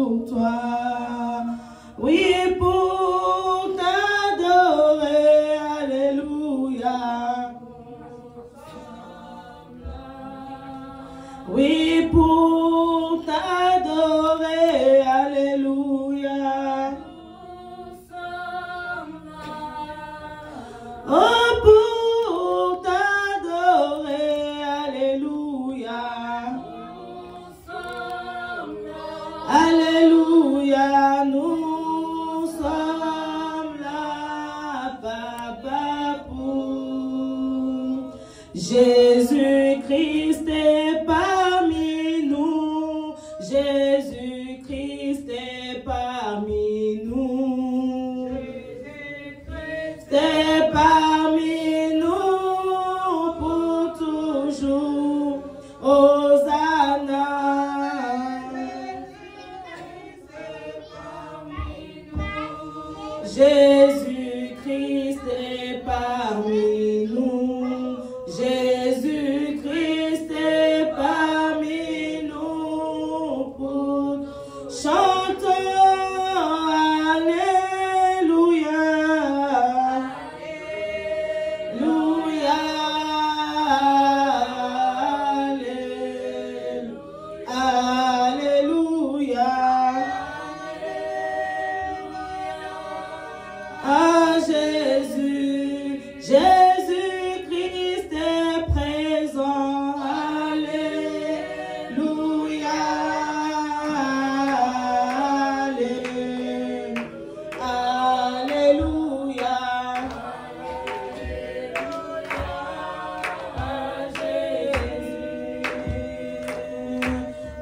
pour toi. Oui, pour t'adorer, alléluia. Oui, pour t'adorer, alléluia. Oh, pour t'adorer, alléluia. Alléluia, nous sommes là, papa, pour Jésus-Christ est parmi nous. Jésus-Christ est parmi nous. Jésus-Christ est parmi nous pour toujours. Hosanna. Jésus-Christ est parmi nous. Jésus-Christ est parmi nous. Pour chantons alléluia. Alléluia. Alléluia. Ah Jésus, Jésus-Christ est présent, alléluia, alléluia, ah Jésus,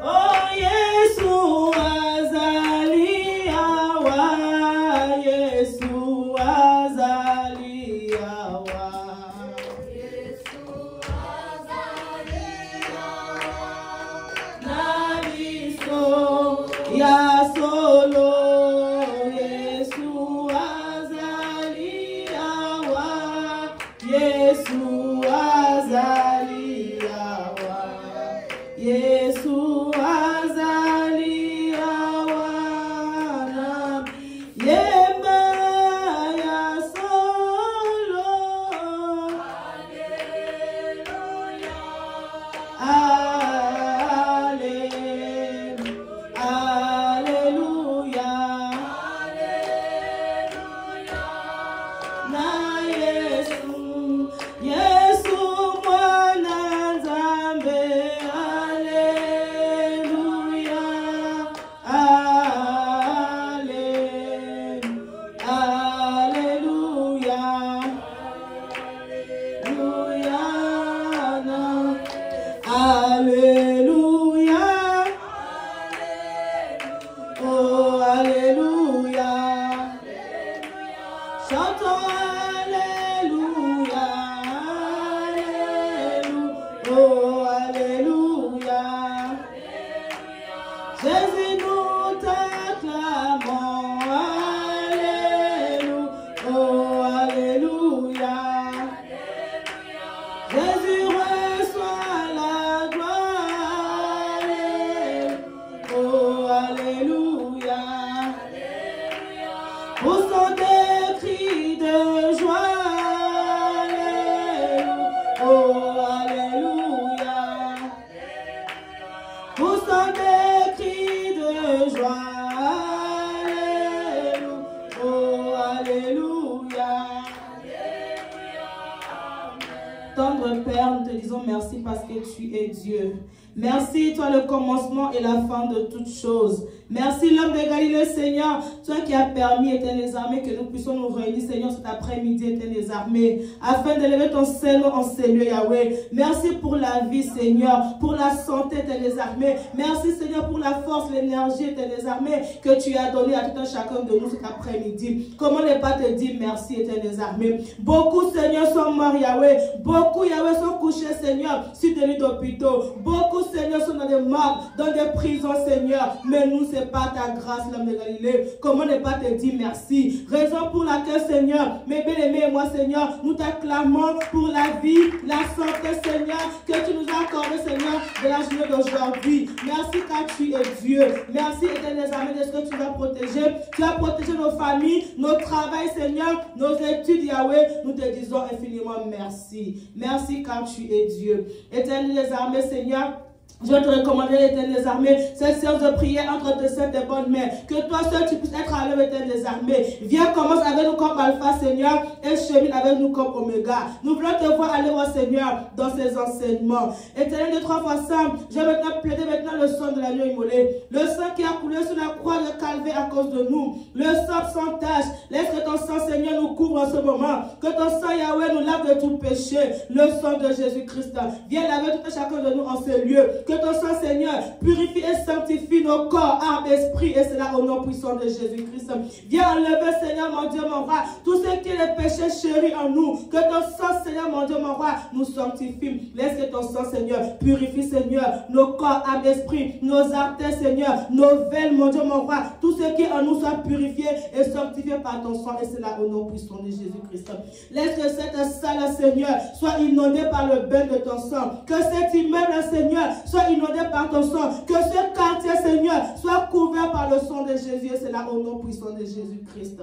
oh Yeshua, Zaliawa, Yeshua. Ya solo Yesu azaliawa, Yesu azaliawa, Yesu azaliawa, yema ya solo, Alléluia, oh Alléluia, chantons Alléluia, Alléluia, oh Alléluia, Jésus nous t'acclamons, Alléluia, oh Alléluia, Jésus reçoit la gloire, oh Alléluia, poussons des cris de joie, oh Alléluia, poussons des cris de joie, oh Alléluia. Tendre Père, nous te disons merci parce que tu es Dieu. Merci, toi le commencement et la fin de toutes choses. Merci l'homme de Galilée, Seigneur, toi qui as permis, éternelles armées, que nous puissions nous réunir, Seigneur, cet après-midi, éternelles armées, afin d'élever ton Seigneur en Seigneur, Yahweh. Merci pour la vie, Seigneur, pour la santé, éternelles armées. Merci, Seigneur, pour la force, l'énergie, éternelles armées, que tu as donné à tout un chacun de nous cet après-midi. Comment ne pas te dire merci, éternelles armées. Beaucoup, Seigneur, sont morts, Yahweh. Beaucoup, Yahweh, sont couchés, Seigneur, sur des lits d'hôpitaux. Beaucoup, Seigneur, sont dans des morgues, dans des prisons, Seigneur. Mais nous, Seigneur, c'est pas ta grâce, l'homme de Galilée. Comment ne pas te dire merci? Raison pour laquelle, Seigneur, mes bien-aimés et moi, Seigneur, nous t'acclamons pour la vie, la santé, Seigneur, que tu nous as accordé, Seigneur, de la journée d'aujourd'hui. Merci car tu es Dieu. Merci, éternel armées, de ce que tu vas protéger. Tu as protégé nos familles, nos travails, Seigneur, nos études, Yahweh. Nous te disons infiniment merci. Merci car tu es Dieu. Éternel armées, Seigneur, je vais te recommander, l'Éternel des armées, cette séance de prière entre tes saintes et bonnes mains. Que toi seul tu puisses être à l'œuvre, Éternel des armées. Viens, commence avec nous comme Alpha, Seigneur, et chemine avec nous comme Oméga. Nous voulons te voir aller, au Seigneur, dans ces enseignements. Éternel de 3 fois saint, je vais maintenant plaider le sang de l'agneau immolé. Le sang qui a coulé sur la croix de Calvaire à cause de nous. Le sang sans tache. Laisse que ton sang, Seigneur, nous couvre en ce moment. Que ton sang, Yahweh, nous lave de tout péché. Le sang de Jésus-Christ. Viens laver tout et chacun de nous en ce lieu. Que ton sang, Seigneur, purifie et sanctifie nos corps, âme, esprit, et cela au nom puissant de Jésus-Christ. Viens enlever, Seigneur, mon Dieu, mon roi, tout ce qui est le péché chéri en nous. Que ton sang, Seigneur, mon Dieu, mon roi, nous sanctifie. Laisse que ton sang, Seigneur, purifie, Seigneur, nos corps, âme, esprit, nos artères, Seigneur, nos veines, mon Dieu, mon roi, tout ce qui est en nous soit purifié et sanctifié par ton sang, et cela au nom puissant de Jésus-Christ. Laisse que cette salle, Seigneur, soit inondée par le bain de ton sang. Que cet immeuble, Seigneur, soit inondé par ton sang. Que ce quartier, Seigneur, soit couvert par le sang de Jésus. Et c'est là au nom puissant de Jésus-Christ.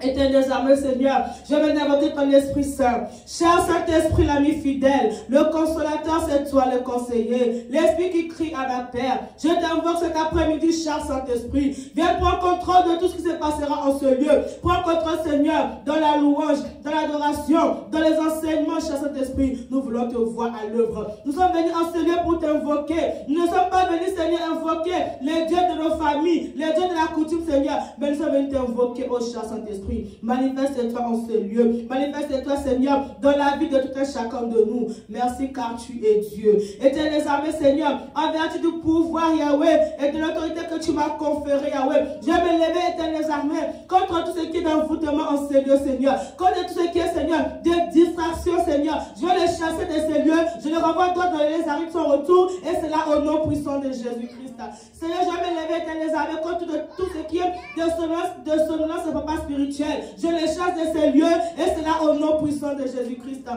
Éternel armées, Seigneur, je vais invoquer ton Esprit Saint. Cher Saint-Esprit, l'ami fidèle, le consolateur, c'est toi le conseiller, l'Esprit qui crie à la Père. Je t'invoque cet après-midi, cher Saint-Esprit. Viens prendre contrôle de tout ce qui se passera en ce lieu. Prends contrôle, Seigneur, dans la louange, dans l'adoration, dans les enseignements, cher Saint-Esprit. Nous voulons te voir à l'œuvre. Nous sommes venus en ce lieu pour t'invoquer. Nous ne sommes pas venus, Seigneur, invoquer les dieux de nos familles, les dieux de la coutume, Seigneur, mais nous sommes venus t'invoquer, oh cher Saint-Esprit. Manifeste-toi en ce lieu. Manifeste-toi, Seigneur, dans la vie de tout un chacun de nous. Merci car tu es Dieu. Éternel armées, Seigneur, en vertu du pouvoir, Yahweh, et de l'autorité que tu m'as conférée, Yahweh, je vais me lever, éternel armées, contre tout ce qui est d'envoûtement en ces lieux, Seigneur. Contre tout ce qui est, Seigneur, des distractions, Seigneur. Je vais les chasser de ces lieux. Je les renvoie toi dans les arrêts de son retour. Et c'est là au nom puissant de Jésus-Christ. Seigneur, je vais me lever, éternel armées, contre tout ce qui est de somnolence et papa spirituel. Je les chasse de ces lieux et c'est là au nom puissant de Jésus-Christ.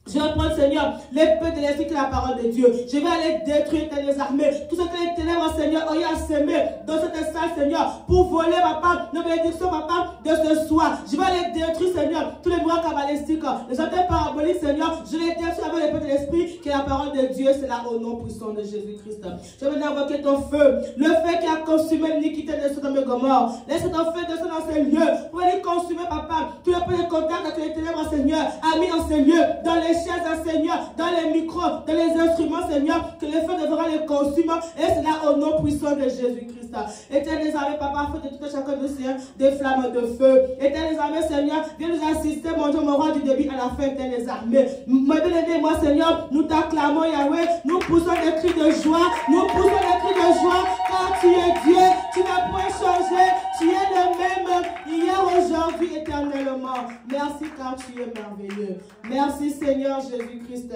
Je vais prendre, Seigneur, l'épée de l'esprit qui est la parole de Dieu. Je vais aller détruire les armées. Tout ce que les ténèbres, Seigneur, ont eu à semer dans cette salle, Seigneur, pour voler, papa, nos bénédictions, papa, de ce soir. Je vais aller détruire, Seigneur, tous les moyens cabalistiques, les antenne paraboliques, Seigneur. Je les détruis avec l'épée de l'esprit qui est la parole de Dieu. C'est là au nom puissant de Jésus-Christ. Je vais invoquer ton feu. Le feu qui a consumé l'iniquité de Sodome et Gomorrhe. Laisse ton feu descendre dans ces lieux. Pour aller consumer, papa, tous les points de contact que les ténèbres, Seigneur, a mis en ces lieux, dans les chaises, Seigneur, dans les micros, dans les instruments, Seigneur, que les feux devra les consumer, et c'est là au nom puissant de Jésus-Christ. Éternel armées, papa, feu de tout chacun de Seigneur, des flammes de feu. Éternel armées, Seigneur, viens nous assister, mon Dieu, mon roi, du début à la fin, éternel armées. Mon bien-aimé, moi, Seigneur, nous t'acclamons, Yahweh, nous poussons des cris de joie, nous poussons des cris de joie, car tu es Dieu, tu n'as point changé, tu es le même, hier, aujourd'hui, éternellement. Merci, car tu es merveilleux. Merci, Seigneur Jésus-Christ.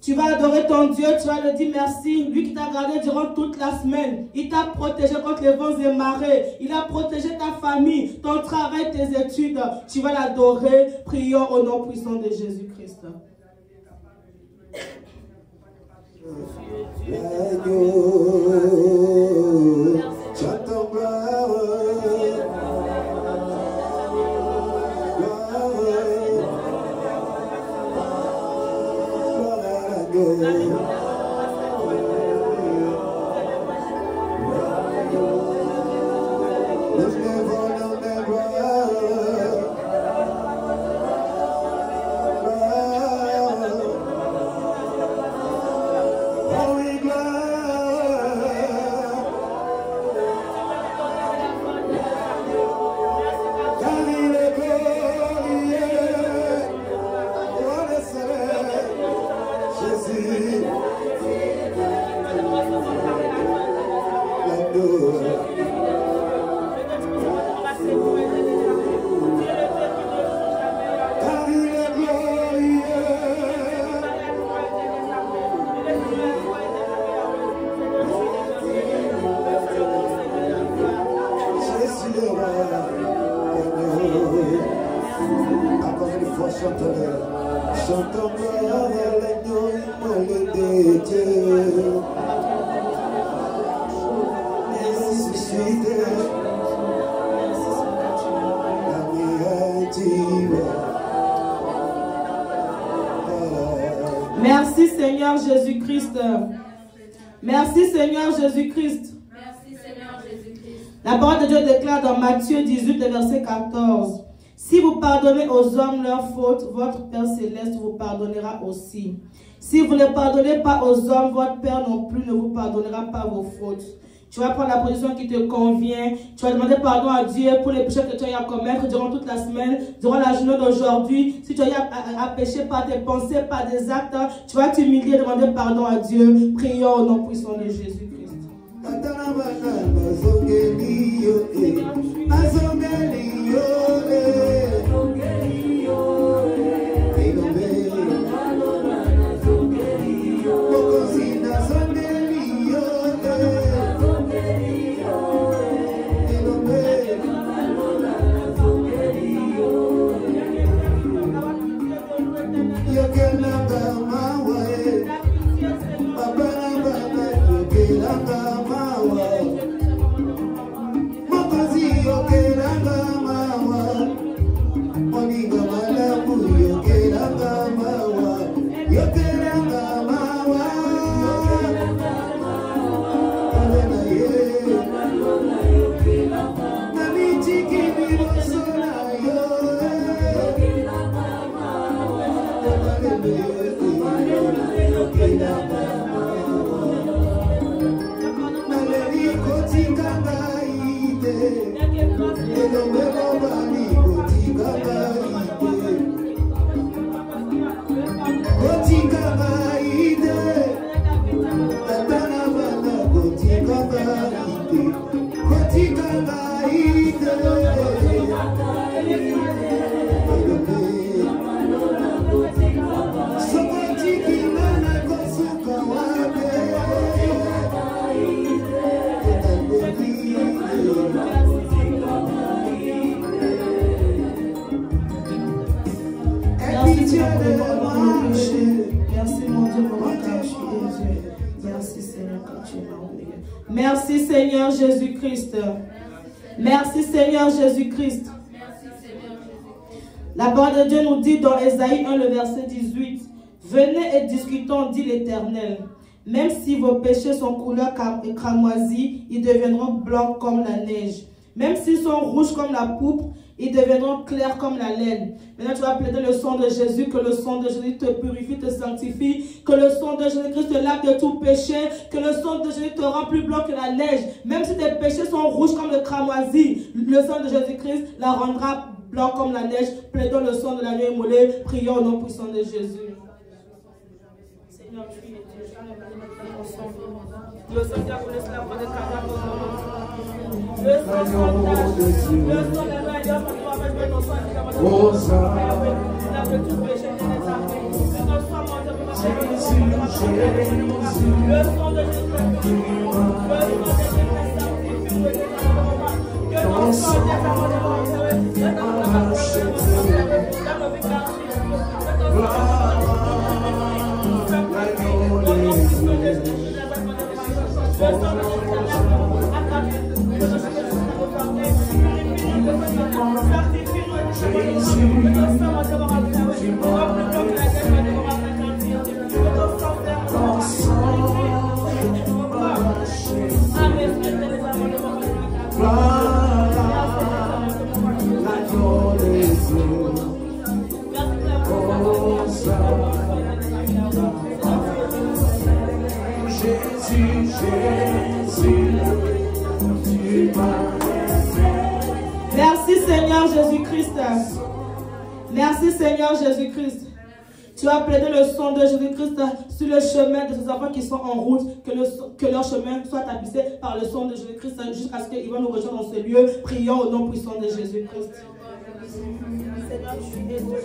Tu vas adorer ton Dieu, tu vas lui dire merci. Lui qui t'a gardé durant toute la semaine. Il t'a protégé contre les vents et marées. Il a protégé ta famille, ton travail, tes études. Tu vas l'adorer. Prions au nom puissant de Jésus-Christ. Merci Seigneur Jésus-Christ. Merci Seigneur Jésus-Christ. La parole de Dieu déclare dans Matthieu 18, verset 14. Si vous pardonnez aux hommes leurs fautes, votre Père Céleste vous pardonnera aussi. Si vous ne pardonnez pas aux hommes, votre Père non plus ne vous pardonnera pas vos fautes. Tu vas prendre la position qui te convient. Tu vas demander pardon à Dieu pour les péchés que tu as eu à commettre durant toute la semaine, durant la journée d'aujourd'hui. Si tu as eu à pécher par tes pensées, par des actes, tu vas t'humilier et demander pardon à Dieu. Prions au nom puissant de Jésus-Christ. Merci Seigneur Jésus-Christ. Merci Seigneur Jésus-Christ. La parole de Dieu nous dit dans Ésaïe 1, le verset 18. Venez et discutons, dit l'Éternel. Même si vos péchés sont couleur cramoisie, ils deviendront blancs comme la neige. Même s'ils sont rouges comme la pourpre, ils deviendront clairs comme la laine. Maintenant, tu vas plaider le sang de Jésus, que le sang de Jésus te purifie, te sanctifie, que le sang de Jésus-Christ te lave de tout péché, que le sang de Jésus te rend plus blanc que la neige. Même si tes péchés sont rouges comme le cramoisi, le sang de Jésus-Christ la rendra blanc comme la neige. Plaidons le sang de l'agneau immolé. Prions au nom puissant de Jésus. Seigneur, tu es Dieu. Le sang qui a coulé sur la croix de Calvaire. Le sang de la loi, ton sang qui tout péché, le sang de Merci Seigneur Jésus-Christ. Merci Seigneur Jésus-Christ. Tu as plaidé le sang de Jésus-Christ sur le chemin de ces enfants qui sont en route, que leur chemin soit tapissé par le sang de Jésus-Christ jusqu'à ce qu'ils vont nous rejoindre dans ce lieu. Prions au nom puissant de Jésus-Christ. Seigneur, je suis désolé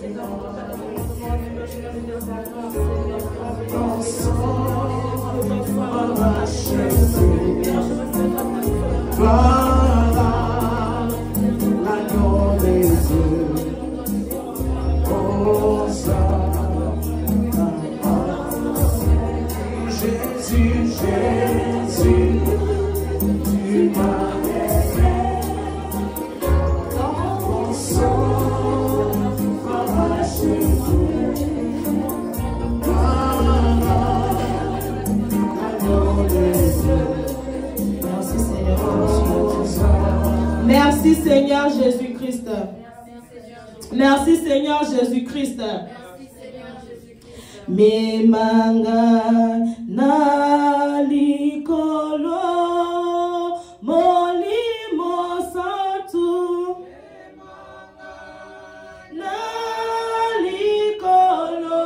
Oh Merci Seigneur Jésus-Christ. Merci Seigneur Jésus-Christ. Me manga na likolo molimo santu na likolo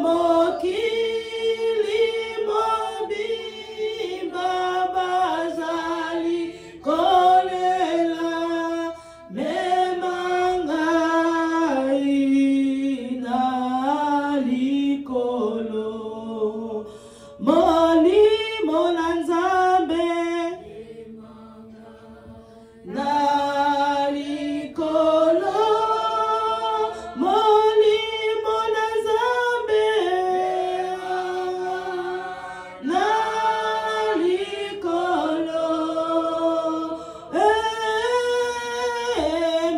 mokili mobimba bazali kolela me mangai na likolo molimo na Nzambe na likolo molimo na Nzambe na likolo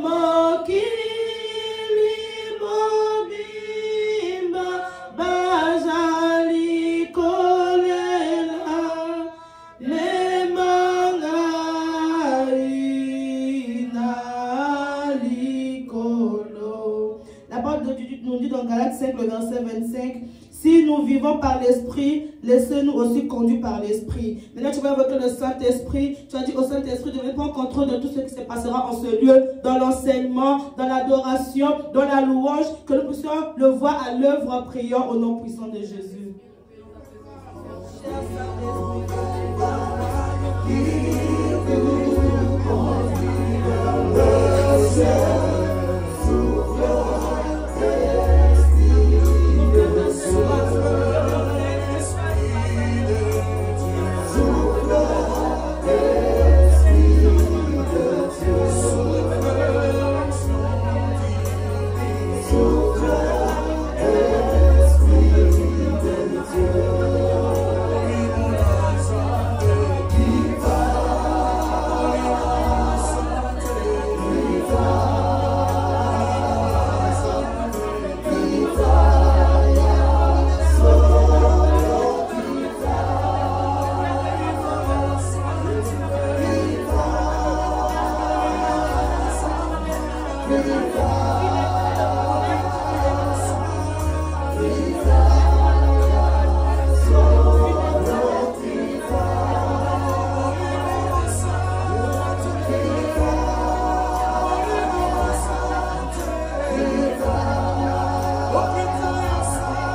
mokili mobimba bazali kolela lemangai na likolo. La parole de Dieu nous dit dans Galates 5, le verset 25, si nous vivons par l'Esprit, laissez-nous aussi conduire par l'Esprit. Maintenant, tu vas évoquer le Saint-Esprit. Tu as dit au Saint-Esprit de prendre contrôle de tout ce qui se passera en ce lieu, dans l'enseignement, dans l'adoration, dans la louange, que nous puissions le voir à l'œuvre, priant au nom puissant de Jésus.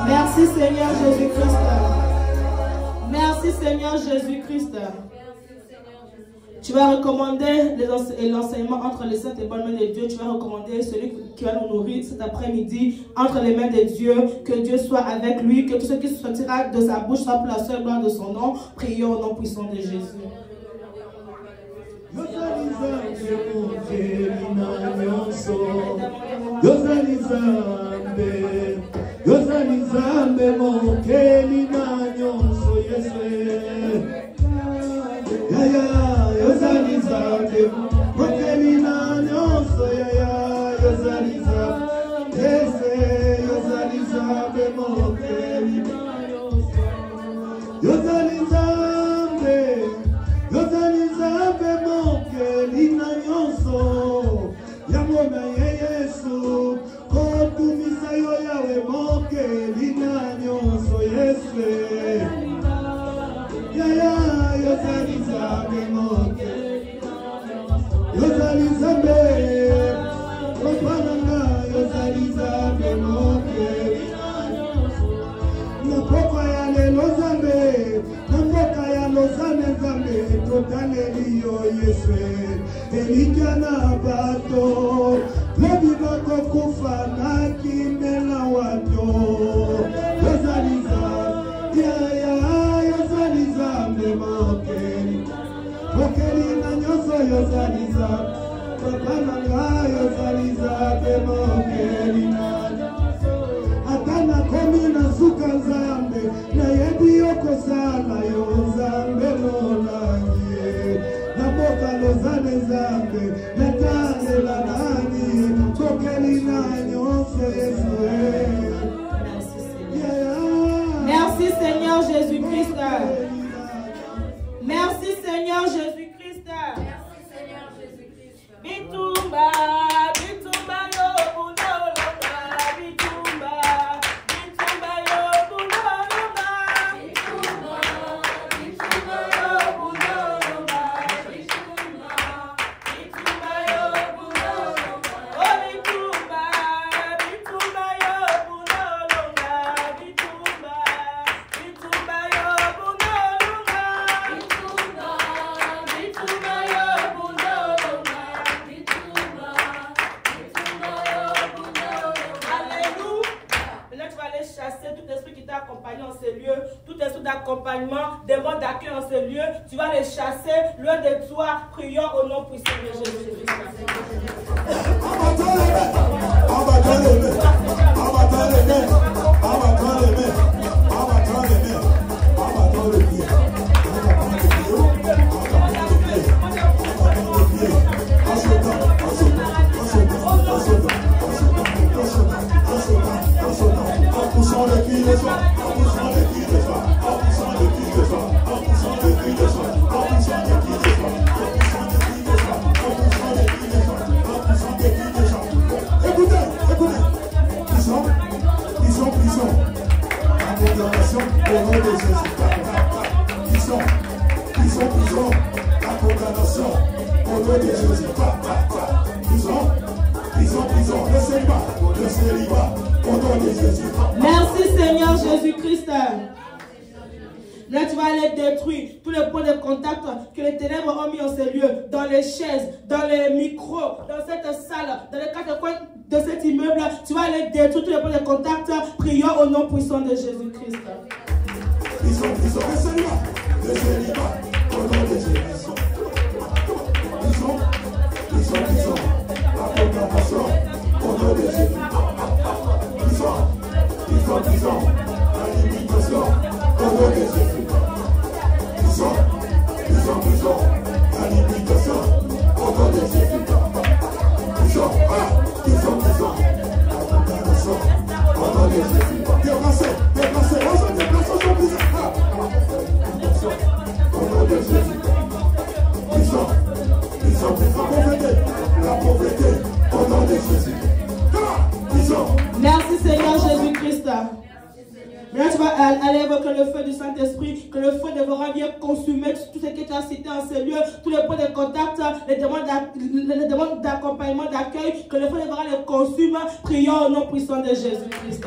Merci Seigneur Jésus-Christ. Merci Seigneur Jésus-Christ. Tu vas recommander l'enseignement entre les saintes et bonnes mains de Dieu. Tu vas recommander celui qui va nous nourrir cet après-midi entre les mains de Dieu. Que Dieu soit avec lui. Que tout ce qui sortira de sa bouche soit pour la seule gloire de son nom. Prions au nom puissant de Jésus. Atana komi na suka zambe na yebi yoko sana yo Merci Seigneur Jésus-Christ. Merci Seigneur Jésus-Christ. Bitumba, bitumba yo bulolonga, bitumba, bitumba yo bulolonga, bitumba, bitumba yo bulolonga, bitumba, bitumba yo bulolonga, oh bitumba, bitumba yo bulolonga, bitumba, bitumba yo bulolonga, bitumba, bitumba yo bulolonga. Chasser tout esprit qui t'a accompagné en ces lieux, tout esprit d'accompagnement, démon d'accueil en ces lieux, tu vas les chasser loin de toi. Prions au nom puissant de Jésus-Christ. Merci Seigneur Jésus-Christ. Là, tu vas aller détruire tous les points de contact que les ténèbres ont mis en ces lieux, dans les chaises, dans les micros, dans cette salle, dans les quatre coins de cet immeuble. Tu vas aller détruire tous les points de contact. Prions au nom puissant de Jésus-Christ. Merci Seigneur Jésus-Christ. Maintenant, tu vas aller évoquer le feu du Saint-Esprit, que le feu devra bien consumer tout ce que tu as cité en ces lieux, tous les points de contact, les demandes d'accompagnement, d'accueil, que le feu devra les consumer. Prions au nom puissant de Jésus-Christ.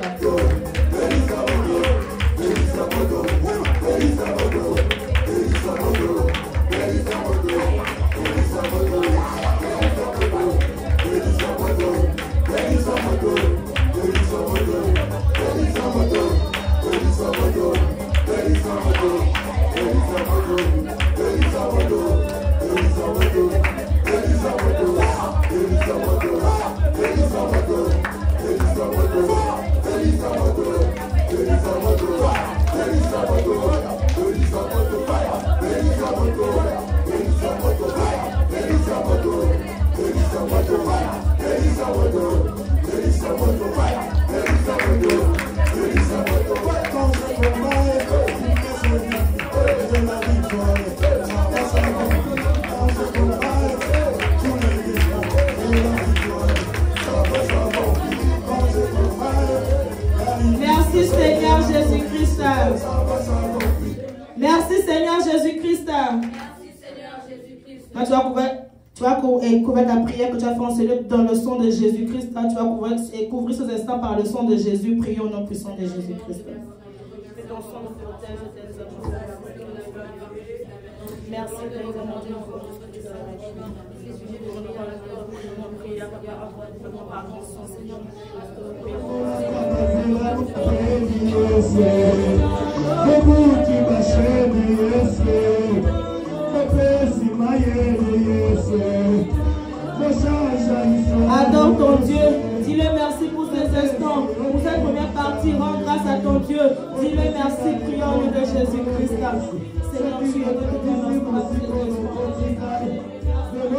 Merci Seigneur Jésus-Christ. Merci Seigneur Jésus-Christ. Tu vas couvrir ta prière que tu as fait en ce lieu dans le sang de Jésus-Christ. Tu vas couvrir ces instants par le sang de Jésus. Prions au nom puissant de Jésus-Christ. Merci Adore ton Dieu, dis-le merci pour ces instants, pour cette première partie, rends grâce à ton Dieu, dis-le merci, prions au nom de Jésus-Christ. Seigneur, tu es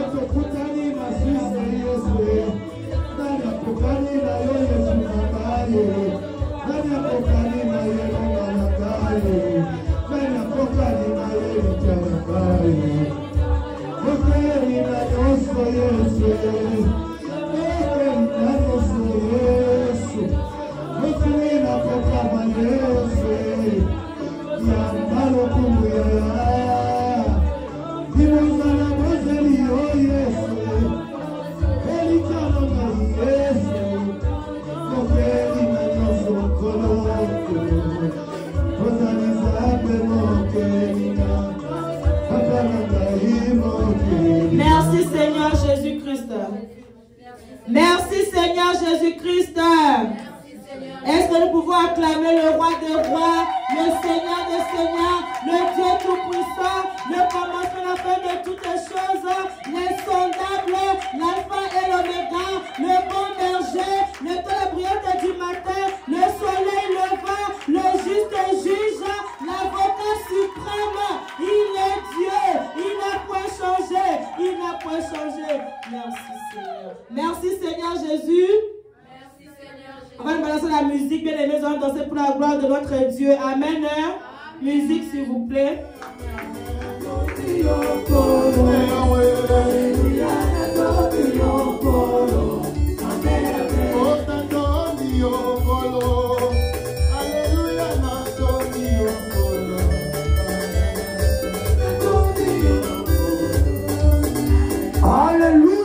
Merci Seigneur Jésus-Christ. Merci Seigneur Jésus-Christ. Est-ce que nous pouvons acclamer le roi des rois, le Seigneur des seigneurs, le Dieu tout-puissant, le commencement et la fin de toutes les choses, l'insondable, l'alpha et l'oméga, le bon berger, le temps brillante du matin, le soleil levant, le juste juge, l'avocat suprême. Il est Dieu, il n'a point changé, il n'a point changé. Merci Seigneur. Merci Seigneur Jésus. On va balancer la musique, bien aimés, on va danser pour la gloire de notre Dieu. Amen. Musique, s'il vous plaît. Alléluia.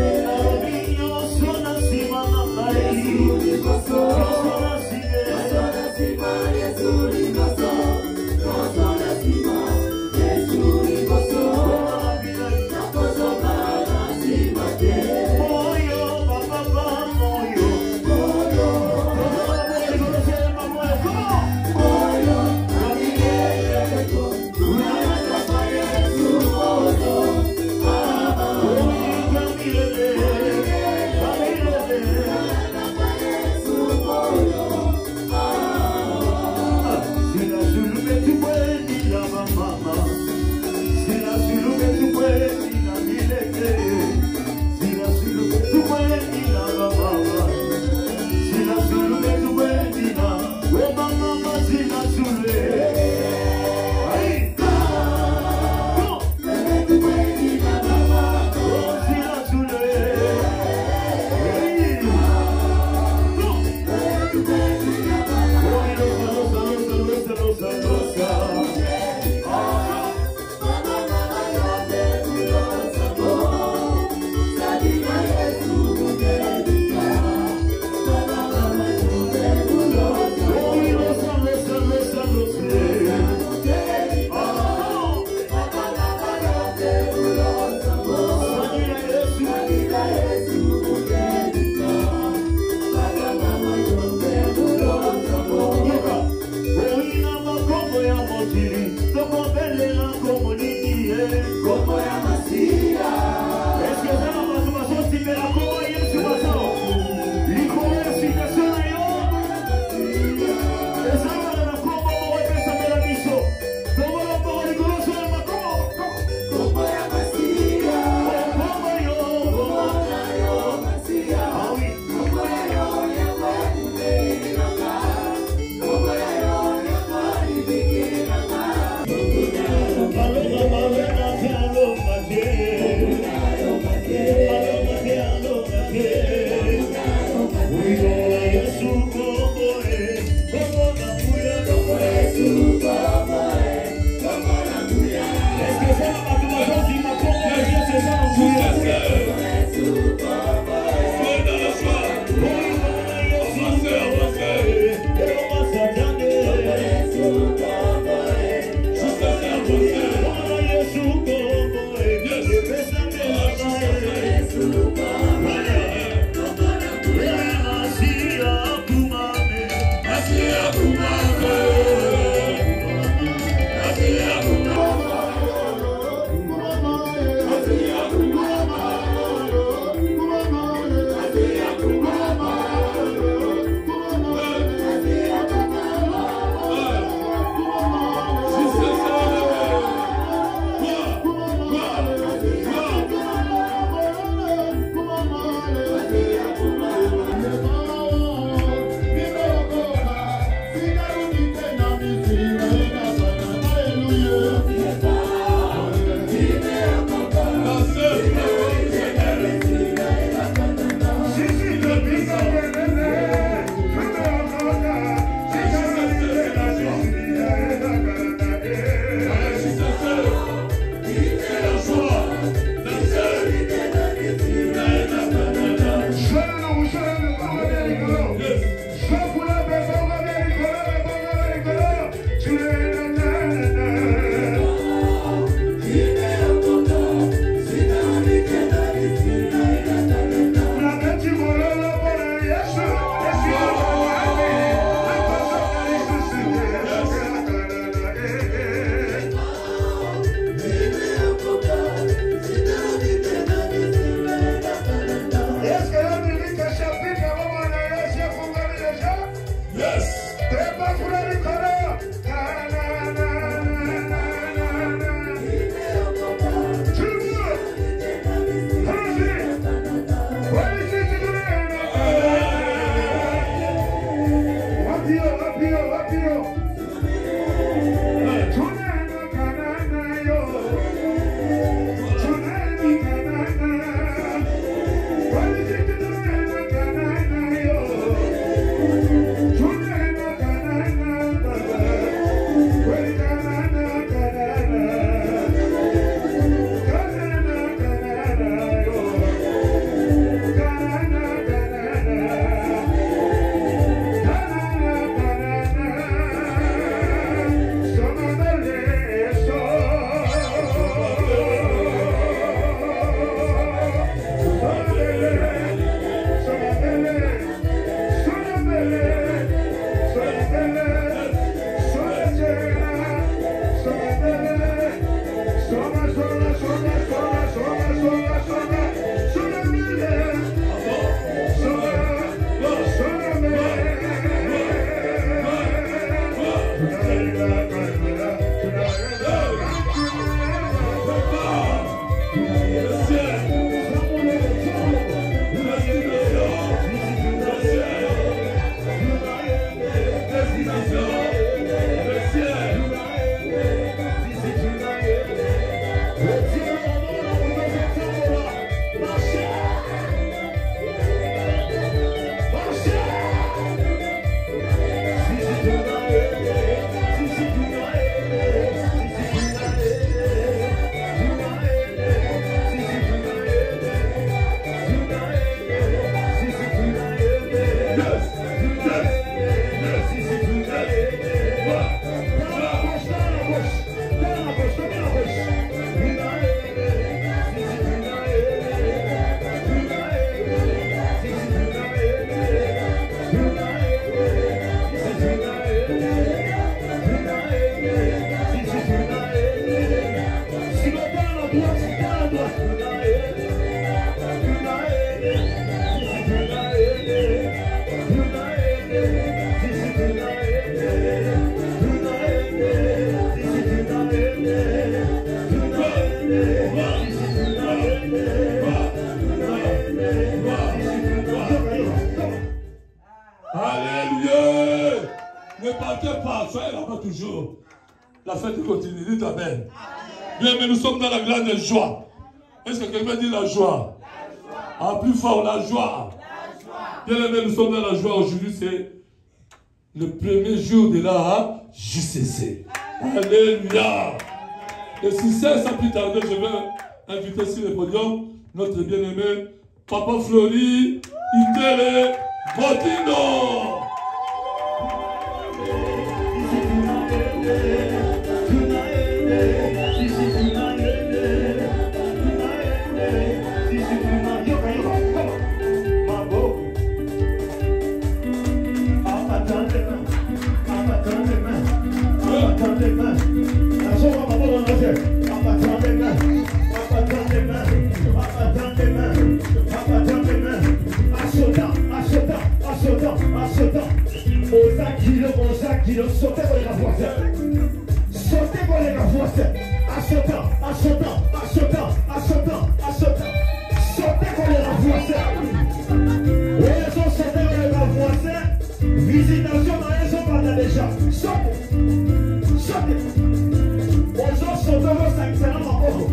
Yeah. partez pas, soyez là-bas toujours. La fête continue, dites amen. Bien, mais nous sommes dans la grande joie. Est-ce que quelqu'un dit la joie? Ah, plus fort, la joie. Bien aimé, nous sommes dans la joie aujourd'hui, c'est le premier jour de la JCC. Alléluia. Et si c'est sans plus tarder, je vais inviter sur le podium notre bien-aimé Papa Flori Itele Botino. Sautez pour les renforcer. Sautez pour les renforcer. Sautez pour les renforcer. Oui, ils ont sauté pour les renforcer. Visitation dans les hommes là déjà. Sautez. Ils ont sauté pour 5 semaines en haut.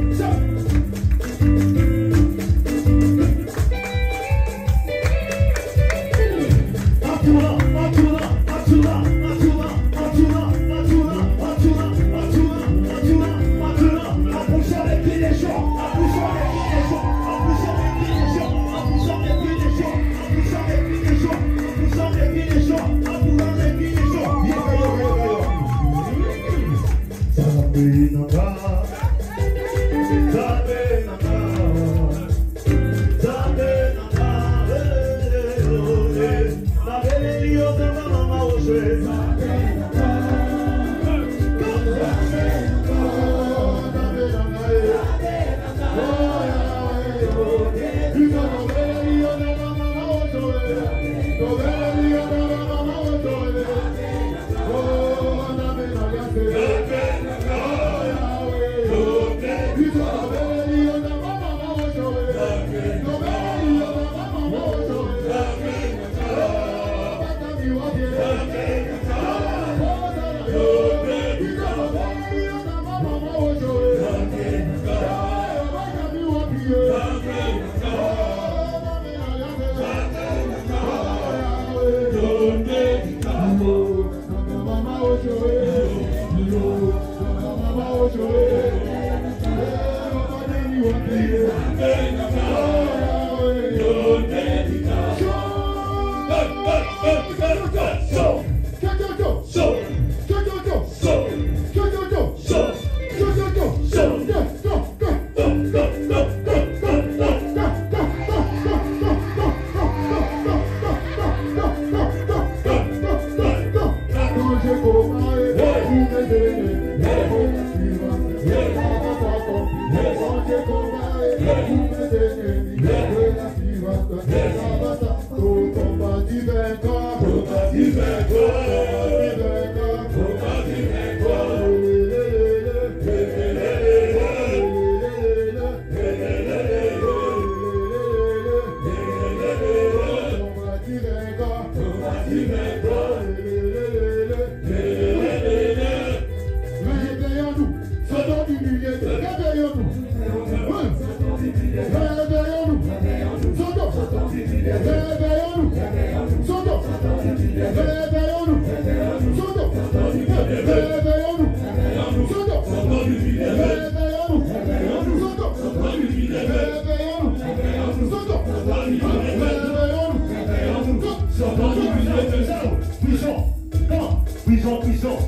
Puissant,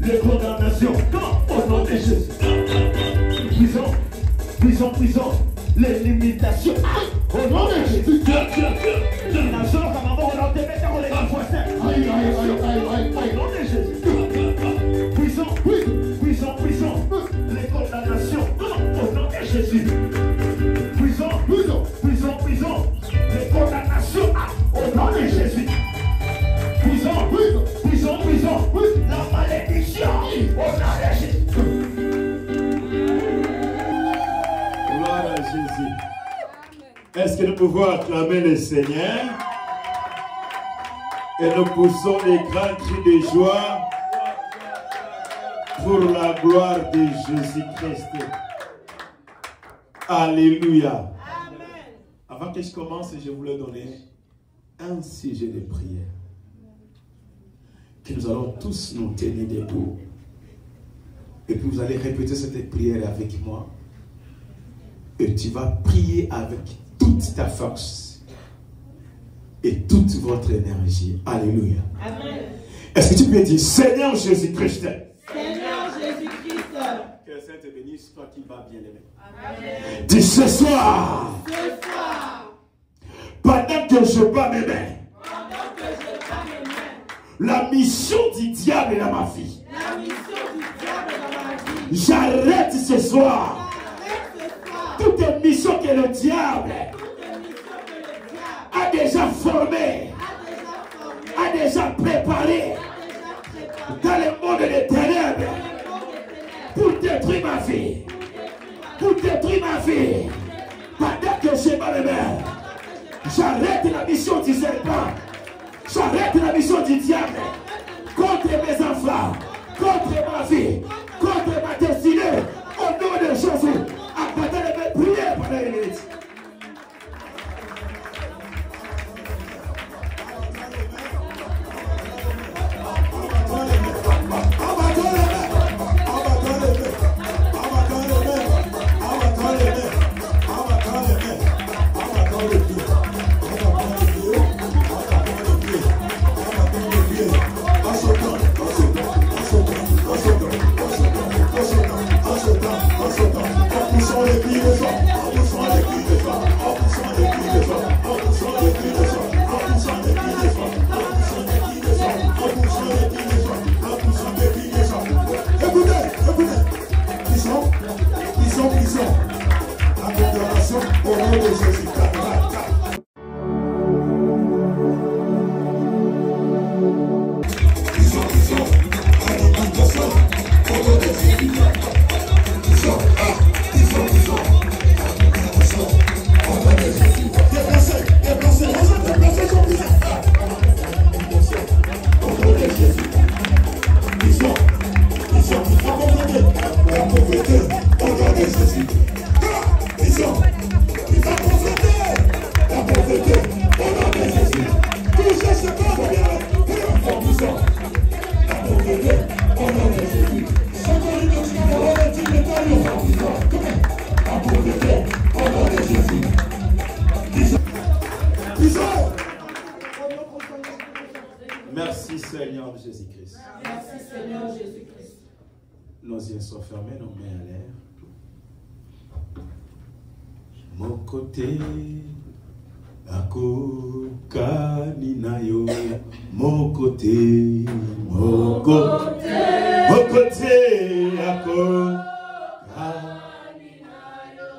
les condamnations, au nom de Jésus. Puissant, les limitations, au nom de Jésus. La soeur, comme avant, on a été mettre dans les voisins. Au nom de Jésus. Puissant, les condamnations, au nom de Jésus. Puissant, les condamnations, au nom de Jésus. Puissant, la malédiction, au nom de Jésus. Gloire à Jésus. Est-ce que nous pouvons acclamer le Seigneur? Et nous poussons des grands cris de joie pour la gloire de Jésus-Christ. Alléluia. Amen. Avant que je commence, je voulais donner un sujet de prière. Que nous allons tous nous tenir debout. Et puis vous allez répéter cette prière avec moi. Et tu vas prier avec toute ta force et toute votre énergie. Alléluia. Amen. Est-ce que tu peux dire, Seigneur Jésus-Christ? Seigneur Jésus-Christ. Que le Saint te bénisse, toi qui vas bien aimer. Amen. Dis ce soir, Ce soir, pendant que je bats mes mains, pendant que je bats mes mains, la mission du diable dans ma vie, la mission du diable dans ma vie, j'arrête ce soir arrête ce soir toute mission que le diable toute mission que le diable a déjà formée, a déjà formée, a déjà préparée a déjà préparée dans le monde des ténèbres dans le monde des ténèbres pour détruire ma vie, pour détruire ma vie. Pendant que je bats mes mains, j'arrête la mission du serpent, j'arrête la mission du diable contre mes enfants, contre ma vie, contre ma destinée. Au nom de Jésus, après de me prier pendant une minute. Merci Seigneur Jésus-Christ. Merci Seigneur Jésus-Christ. Nos yeux sont fermés, nos mains à l'air. Mon côté, akokani nayo. Mon côté, mon côté, mon côté, akokani nayo.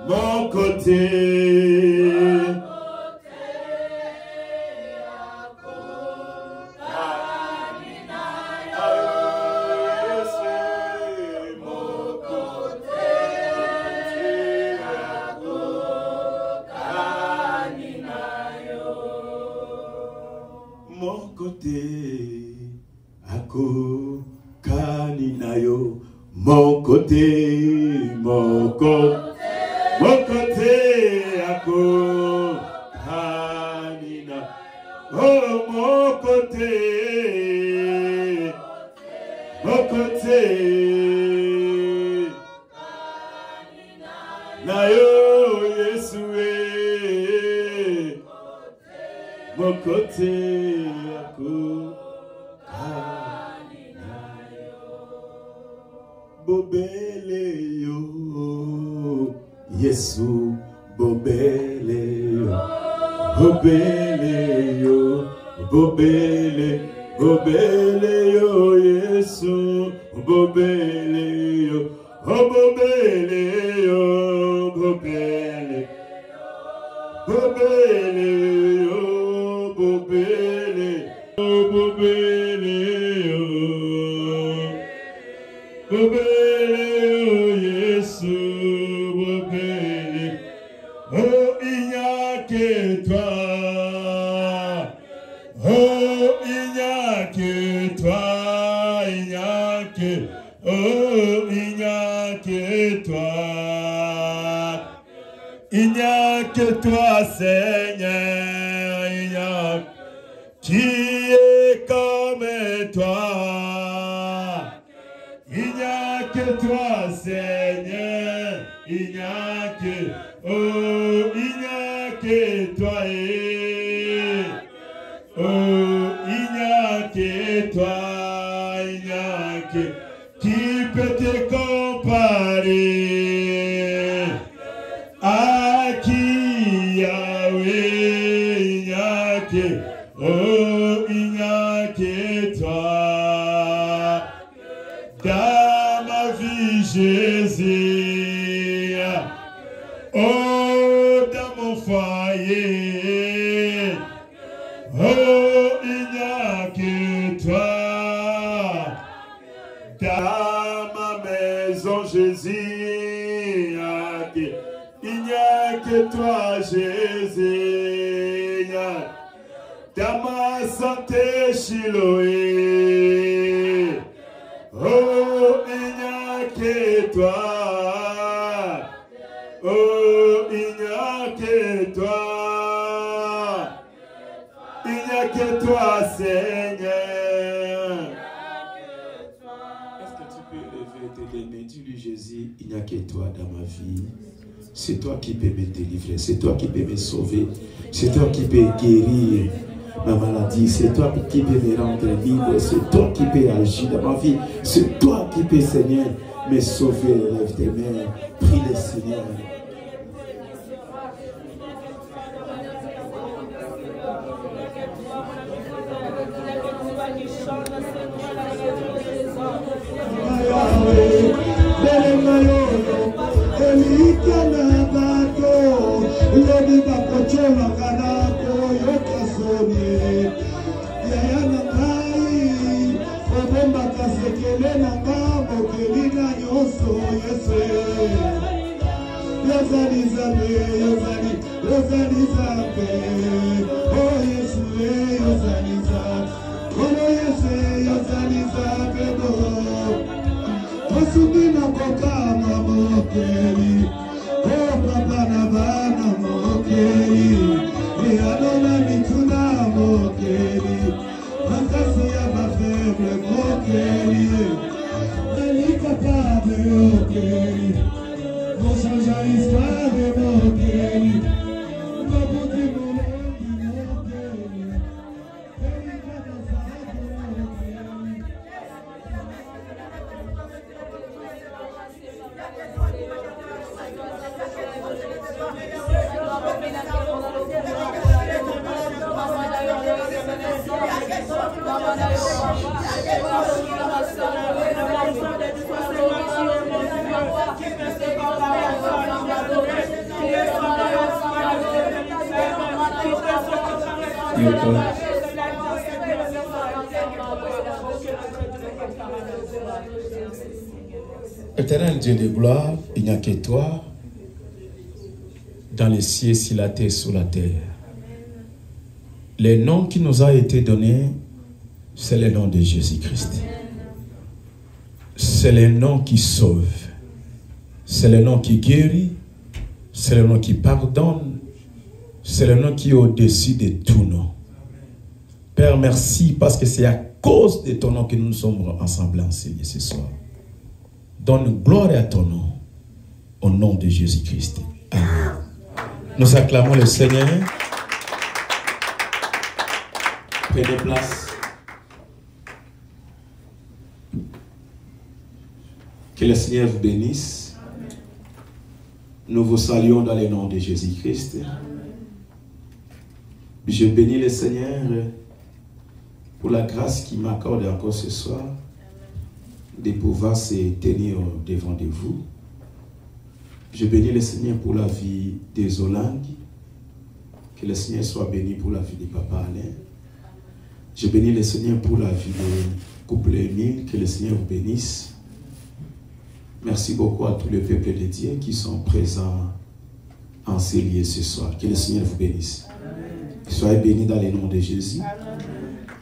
Mon côté. Mon côté, mon côté, mon côté, ako, kanina. Oh, mon côté, mon côté, nayo Yesue, mon côté, ako, bobele yo, Yesu, bobele yo, bobele yo, bobele, bobele yo, Yesu, bobele yo, oh bobele yo, bobele, bobele yo, bobele, oh bobele yo, bobele. que toi, Seigneur, il n'y a qui est comme toi. Il n'y a que toi, Seigneur, il n'y a que, oh, il n'y a que toi, oh, il n'y a que toi, il n'y a que, qui peut te comparer à qui, Yahweh, il n'y a que, oh, il n'y a que toi. Dans ma vie, Jésus, oh, dans mon foyer, oh, il n'y a que toi. Dans ma maison, Jésus, il n'y a que toi, Jésus. Dans ma santé, Chiloé, oh, il n'y a que toi. Oh, il n'y a que toi. Il n'y a que toi, Seigneur. Est-ce que tu peux lever tes mains? Dis-lui, Jésus, il n'y a que toi dans ma vie. C'est toi qui peux me délivrer. C'est toi qui peux me sauver. C'est toi qui peux guérir ma maladie. C'est toi qui peux me rendre libre. C'est toi qui peux agir dans ma vie. C'est toi qui peux, Seigneur, me sauver. Lève tes mains. Prie le Seigneur. Éternel Dieu de gloire, il n'y a que toi dans les cieux, sur la terre, sous la terre. Le nom qui nous a été donné, c'est le nom de Jésus-Christ. C'est le nom qui sauve. C'est le nom qui guérit. C'est le nom qui pardonne. C'est le nom qui est au-dessus de tout nom. Père, merci parce que c'est à cause de ton nom que nous sommes ensemble enseignés ce soir. Donne gloire à ton nom, au nom de Jésus-Christ. Amen. Nous acclamons le Seigneur. Prenez place. Que le Seigneur vous bénisse. Nous vous saluons dans le nom de Jésus-Christ. Je bénis le Seigneur pour la grâce qu'il m'accorde encore ce soir de pouvoir se tenir devant de vous. Je bénis le Seigneur pour la vie des Hollande. Que le Seigneur soit béni pour la vie de Papa Alain. Je bénis le Seigneur pour la vie de couple Émile. Que le Seigneur vous bénisse. Merci beaucoup à tout le peuple de Dieu qui sont présents en ces lieux ce soir. Que le Seigneur vous bénisse. Soyez bénis dans le nom de Jésus. Amen.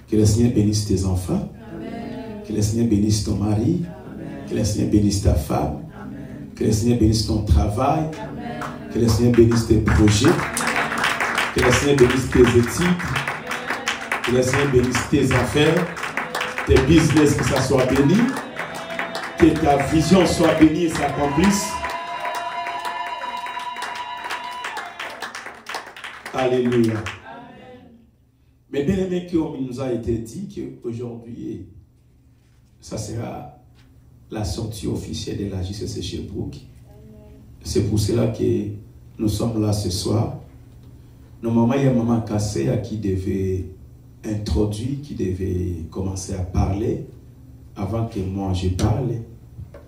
Que le Seigneur bénisse tes enfants. Amen. Que le Seigneur bénisse ton mari. Amen. Que le Seigneur bénisse ta femme. Amen. Que le Seigneur bénisse ton travail. Amen. Que le Seigneur bénisse tes projets. Que le Seigneur bénisse tes études. Que le Seigneur bénisse tes affaires, tes business, que ça soit béni. Que ta vision soit bénie et s'accomplisse. Alléluia. Mais bien aimé, comme il nous a été dit qu'aujourd'hui, ça sera la sortie officielle de la JCC Sherbrooke. C'est pour cela que nous sommes là ce soir. Normalement, il y a Maman Kasseya qui devait introduire, qui devait commencer à parler avant que moi je parle.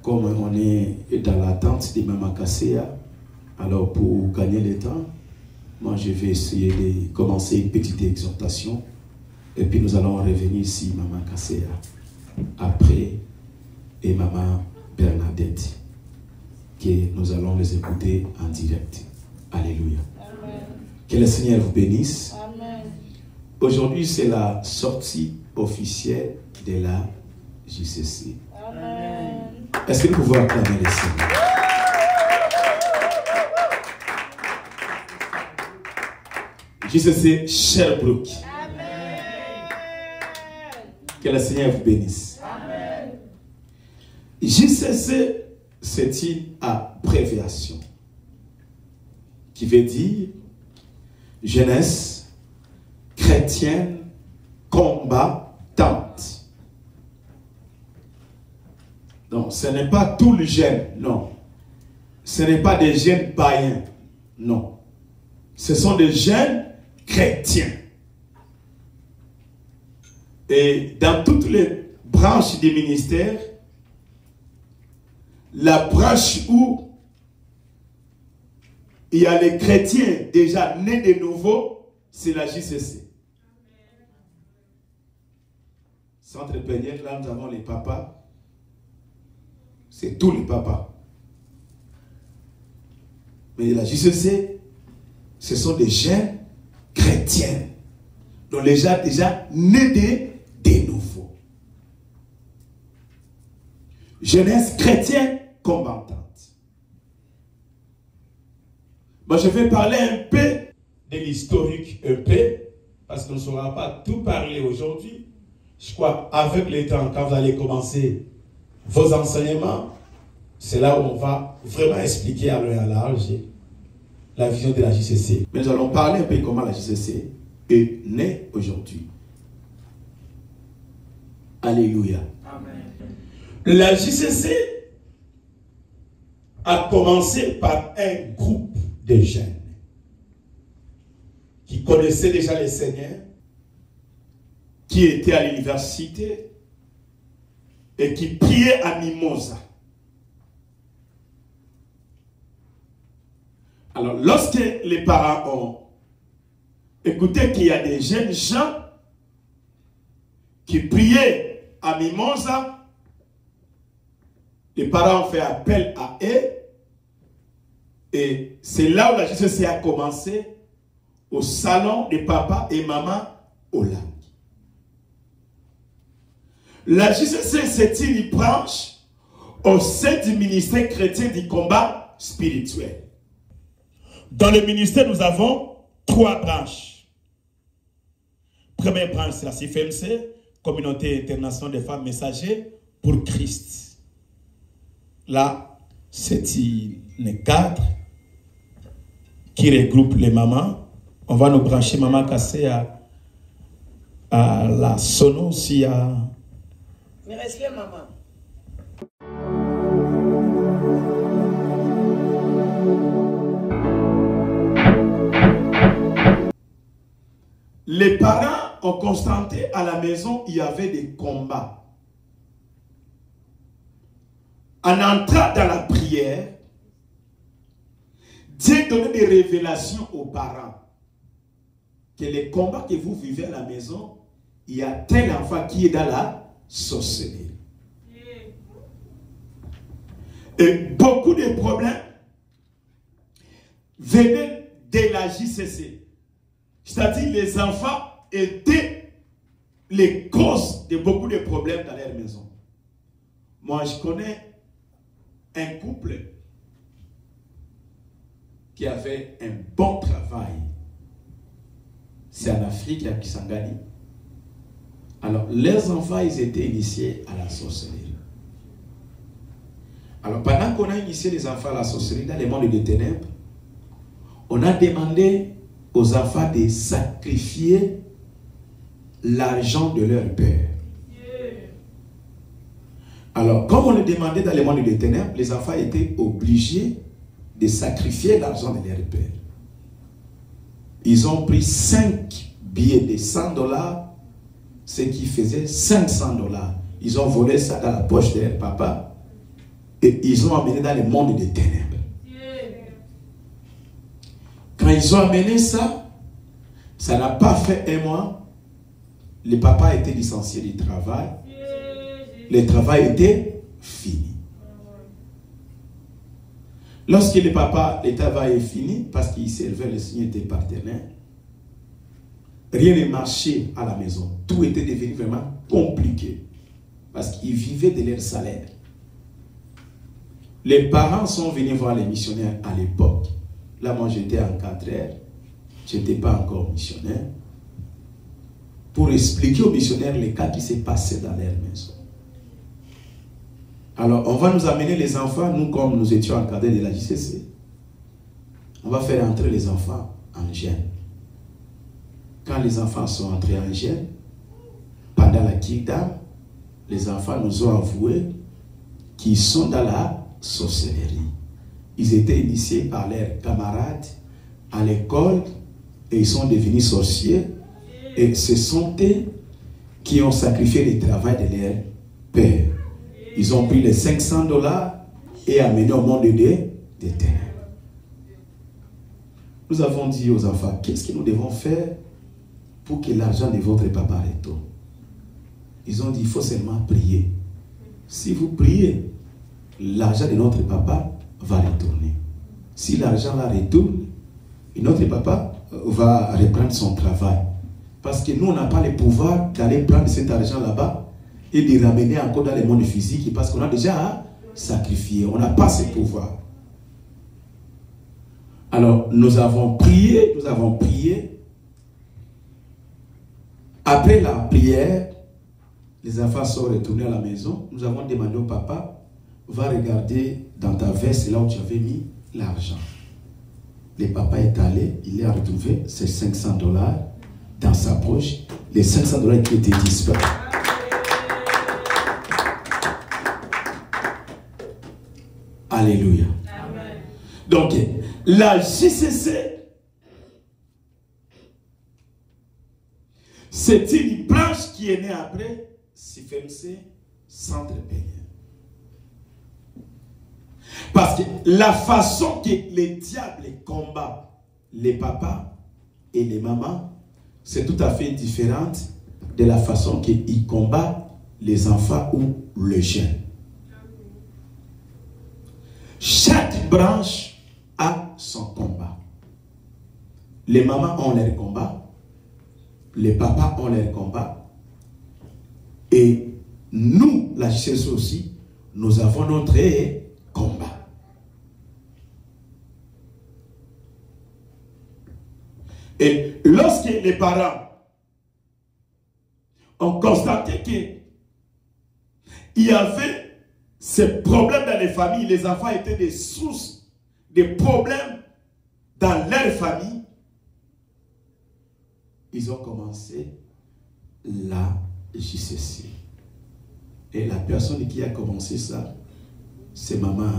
Comme on est dans l'attente de Maman Kasseya, alors pour gagner le temps, moi je vais essayer de commencer une petite exhortation et puis nous allons revenir ici, Maman Kasseya, après, et Maman Bernadette, que nous allons les écouter en direct. Alléluia. Amen. Que le Seigneur vous bénisse. Aujourd'hui, c'est la sortie officielle de la JCC. Amen. Est-ce que nous pouvons acclamer le Seigneur? JCC Sherbrooke. Amen. Que le Seigneur vous bénisse. Amen. JCC, c'est une abréviation qui veut dire jeunesse chrétienne combattante. Donc, ce n'est pas tout le jeune, non. Ce n'est pas des jeunes païens, non. Ce sont des jeunes chrétiens. Et dans toutes les branches du ministère, la branche où il y a les chrétiens déjà nés de nouveau, c'est la JCC. Centre Plénière, là nous avons les papas. C'est tous les papas. Mais la JCC, ce sont des jeunes chrétiens. Donc les gens déjà nés de nouveau. Jeunesse chrétienne combattante. Moi, je vais parler un peu de l'historique, un peu, parce qu'on ne saura pas tout parler aujourd'hui. Je crois avec le temps, quand vous allez commencer vos enseignements, c'est là où on va vraiment expliquer à loin à large la vision de la JCC. Mais nous allons parler un peu comment la JCC est née aujourd'hui. Alléluia. Amen. La JCC a commencé par un groupe de jeunes qui connaissaient déjà le Seigneur, qui étaient à l'université et qui priaient à Mimosa. Alors, lorsque les parents ont écouté qu'il y a des jeunes gens qui priaient à Mimosa, les parents ont fait appel à eux. Et c'est là où la JCC a commencé, au salon de papa et maman au lac. La JCC, c'est une branche au sein du ministère chrétien du combat spirituel. Dans le ministère, nous avons 3 branches. Première branche, c'est la CFMC, Communauté internationale des femmes messagers pour Christ. Là, c'est une cadre qui regroupe les mamans. On va nous brancher Maman Kasseya à la Sono aussi à... Mais respect, maman. Les parents ont constaté à la maison, il y avait des combats. En entrant dans la prière, Dieu donnait des révélations aux parents. Que les combats que vous vivez à la maison, il y a tel enfant qui est dans la sorcellerie. Et beaucoup de problèmes venaient de la JCC. C'est-à-dire les enfants étaient les causes de beaucoup de problèmes dans leur maison. Moi, je connais un couple qui avait un bon travail. C'est en Afrique, à Kisangani. Alors, leurs enfants, ils étaient initiés à la sorcellerie. Alors, pendant qu'on a initié les enfants à la sorcellerie dans les mondes des ténèbres, on a demandé aux enfants de sacrifier l'argent de leur père. Alors, comme on le demandait dans les mondes des ténèbres, les enfants étaient obligés de sacrifier l'argent de leur père. Ils ont pris 5 billets de $100, ce qui faisait $500. Ils ont volé ça dans la poche de leur papa et ils ont amené dans le monde des ténèbres. Quand ils ont amené ça, ça n'a pas fait un mois. Le papa a été licencié du travail. Le travail était fini. Lorsque le travail est fini, parce qu'il servait, le Seigneur était partenaire, rien ne marchait à la maison. Tout était devenu vraiment compliqué. Parce qu'ils vivaient de leur salaire. Les parents sont venus voir les missionnaires à l'époque. Là, moi, j'étais en 4h. Je n'étais pas encore missionnaire. Pour expliquer aux missionnaires les cas qui s'est passé dans leur maison. Alors, on va nous amener les enfants, nous, comme nous étions encadrés de la JCC. On va faire entrer les enfants en jeûne. Quand les enfants sont entrés en jeûne, pendant la Kingdom, les enfants nous ont avoué qu'ils sont dans la sorcellerie. Ils étaient initiés par leurs camarades à l'école et ils sont devenus sorciers. Et ce sont eux qui ont sacrifié le travail de leur père. Ils ont pris les $500 et amené au monde des ténèbres. Nous avons dit aux enfants, qu'est-ce que nous devons faire pour que l'argent de votre papa retourne? Ils ont dit, il faut seulement prier. Si vous priez, l'argent de notre papa va retourner. Si l'argent là retourne, notre papa va reprendre son travail. Parce que nous, on n'a pas le pouvoir d'aller prendre cet argent là-bas et de ramener encore dans le monde physique parce qu'on a déjà sacrifié. On n'a pas ce pouvoir. Alors, nous avons prié. Après la prière, les enfants sont retournés à la maison. Nous avons demandé au papa, va regarder dans ta veste là où tu avais mis l'argent. Le papa est allé, il a retrouvé ses $500 dans sa poche. Les $500 qui étaient disparus. Alléluia. Amen. Donc, la JCC, c'est une branche qui est née après CFMC Centre Bénin. Parce que la façon que les diables combattent les papas et les mamans, c'est tout à fait différente de la façon qu'ils combattent les enfants ou les jeunes. Chaque branche a son combat. Les mamans ont leur combat. Les papas ont leur combat. Et nous, la JCC aussi, nous avons notre combat. Et lorsque les parents ont constaté qu'il y avait ces problèmes dans les familles, les enfants étaient des sources de problèmes dans leur famille, ils ont commencé la JCC. Et la personne qui a commencé ça, c'est maman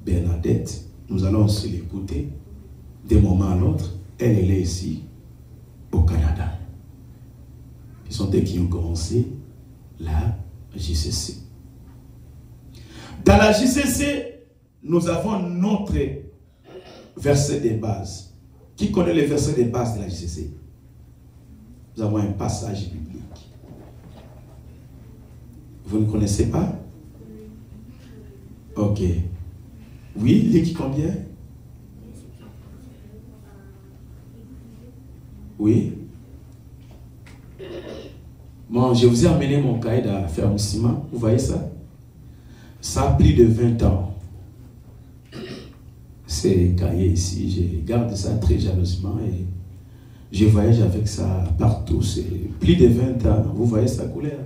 Bernadette. Nous allons aussi l'écouter d'un moment à l'autre. Elle est ici au Canada. Ils sont eux qui ont commencé la JCC. Dans la JCC, nous avons notre verset de base. Qui connaît le verset de base de la JCC? Nous avons un passage biblique. Vous ne connaissez pas? Ok. Oui, Luc combien? Oui. Bon, je vous ai amené mon cahier d'affermissement. Vous voyez ça? Ça a plus de 20 ans. ces cahiers ici, je garde ça très jalousement et je voyage avec ça partout. C'est plus de 20 ans. Vous voyez sa couleur?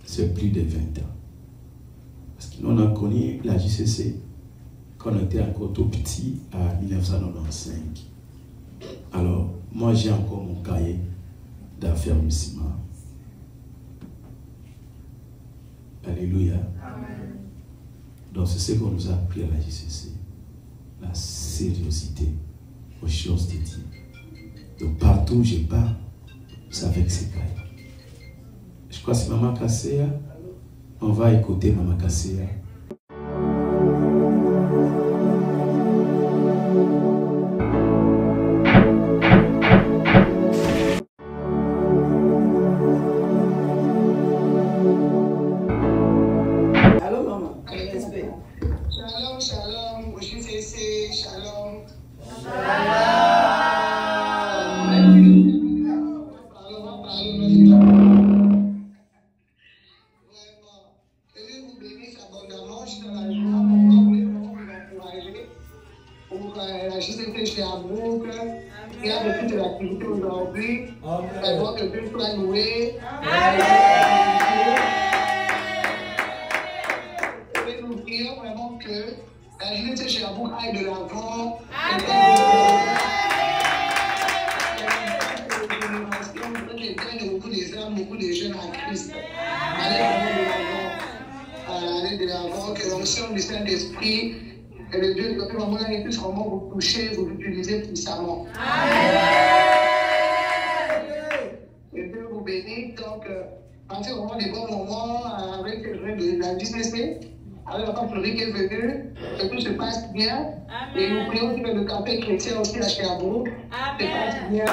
C'est plus de 20 ans. Parce que nous, on a connu la JCC quand on était encore tout petit, à 1995. Alors, moi, j'ai encore mon cahier d'affermissement. Alléluia. Amen. Donc, c'est ce qu'on nous a appris à la JCC. La sérieuxité aux choses de Dieu. Donc, partout où je pars, c'est avec ces cahiers. Je crois que c'est Maman Kasséa. On va écouter Maman Kasséa. Allô, maman. Shalom, shalom, au JCC, shalom. Il y a de toutes les activités aujourd'hui. C'est bon que Dieu soit loué. Et nous prions vraiment que la JDC Sherbrooke aille de l'avant. Qu'il gagne beaucoup des âmes, beaucoup de jeunes en Christ. Allez de l'avant, que l'onction du Saint-Esprit et le Dieu de notre maman puisse vraiment vous toucher, vous utiliser puissamment. Et Dieu vous bénisse. Donc, passez vraiment des bons moments avec de la JCC, avec la femme Fleury qui est venue, que tout se passe bien. Et nous prions aussi que le café chrétien aussi à Sherbrooke se passe bien.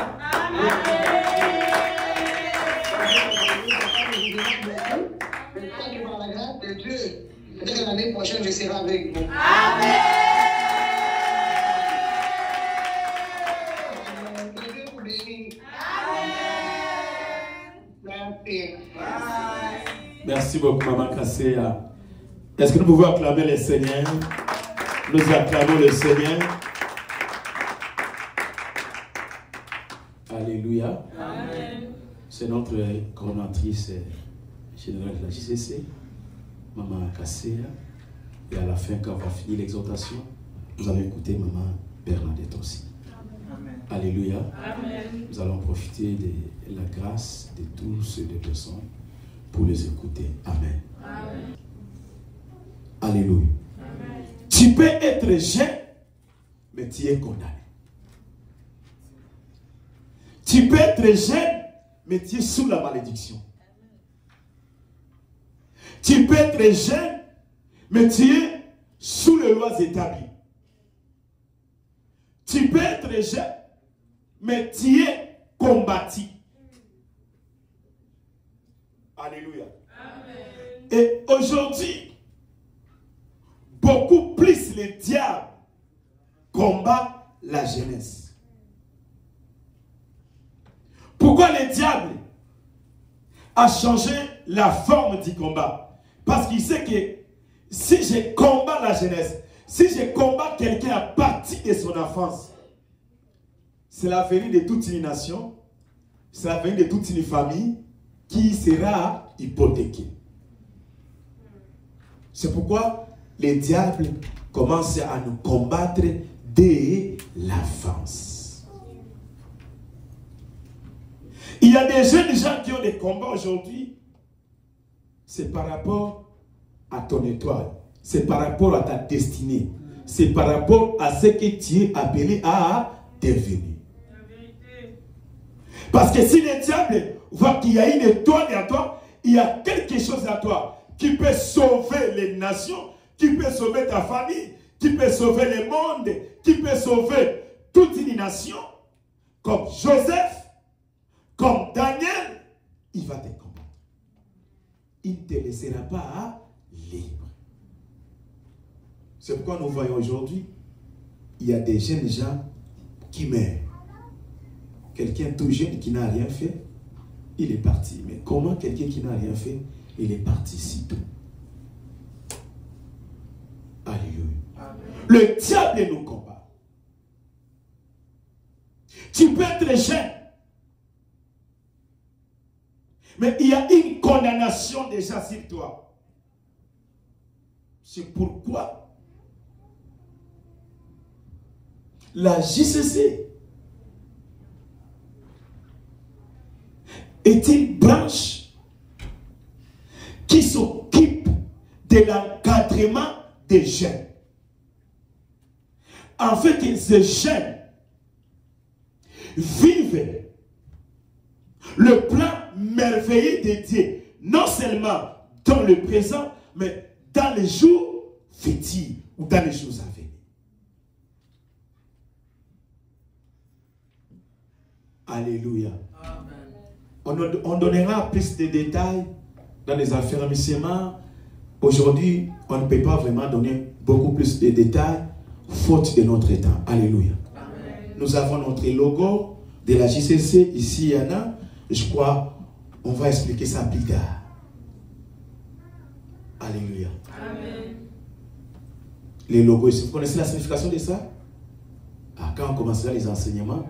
Je crois que par la grâce de Dieu, peut-être l'année prochaine, je serai avec vous. Amen. Que Dieu vous bénisse. Merci. Merci beaucoup, Maman Kasséa. Est-ce que nous pouvons acclamer le Seigneur? Nous acclamons le Seigneur. Alléluia. Amen. C'est notre coordonnatrice générale de la JCC, Maman Kasséa. Et à la fin, quand on va finir l'exhortation, nous allons écouter Maman Bernadette aussi. Amen. Alléluia. Amen. Nous allons profiter de la grâce de tous ces deux personnes pour les écouter. Amen. Amen. Alléluia. Amen. Tu peux être jeune, mais tu es condamné. Tu peux être jeune, mais tu es sous la malédiction. Tu peux être jeune, mais tu es sous les lois établies. Tu peux être jeune, mais tu es combattu. Alléluia. Amen. Et aujourd'hui, beaucoup plus le diable combat la jeunesse. Pourquoi le diable a changé la forme du combat? Parce qu'il sait que si je combats la jeunesse, si je combats quelqu'un à partir de son enfance, c'est l'avenir de toute une nation, c'est l'avenir de toute une famille qui sera hypothéquée. C'est pourquoi les diables commencent à nous combattre dès l'enfance. Il y a des jeunes gens qui ont des combats aujourd'hui. C'est par rapport à ton étoile. C'est par rapport à ta destinée. C'est par rapport à ce que tu es appelé à devenir. Parce que si le diable voit qu'il y a une étoile à toi, il y a quelque chose à toi qui peut sauver les nations, qui peut sauver ta famille, qui peut sauver le monde, qui peut sauver toute une nation, comme Joseph, comme Daniel, il va te combattre. Il ne te laissera pas libre. C'est pourquoi nous voyons aujourd'hui, il y a des jeunes gens qui meurent. Quelqu'un tout jeune qui n'a rien fait, il est parti. Mais comment quelqu'un qui n'a rien fait, il est parti si tôt? Alléluia. le diable nous combat. Tu peux être jeune, mais il y a une condamnation déjà sur toi. C'est pourquoi la JCC est une branche qui s'occupe de l'encadrement des jeunes. En fait, ces jeunes vivent le plan merveilleux de Dieu, non seulement dans le présent, mais dans les jours futurs ou dans les jours à venir. Alléluia. On donnera plus de détails dans les affermissements. Aujourd'hui, on ne peut pas vraiment donner beaucoup plus de détails, faute de notre temps. Alléluia. Amen. Nous avons notre logo de la JCC. Ici, il y en a. Je crois, on va expliquer ça plus tard. Alléluia. Amen. Les logos ici, vous connaissez la signification de ça? Quand on commencera les enseignements,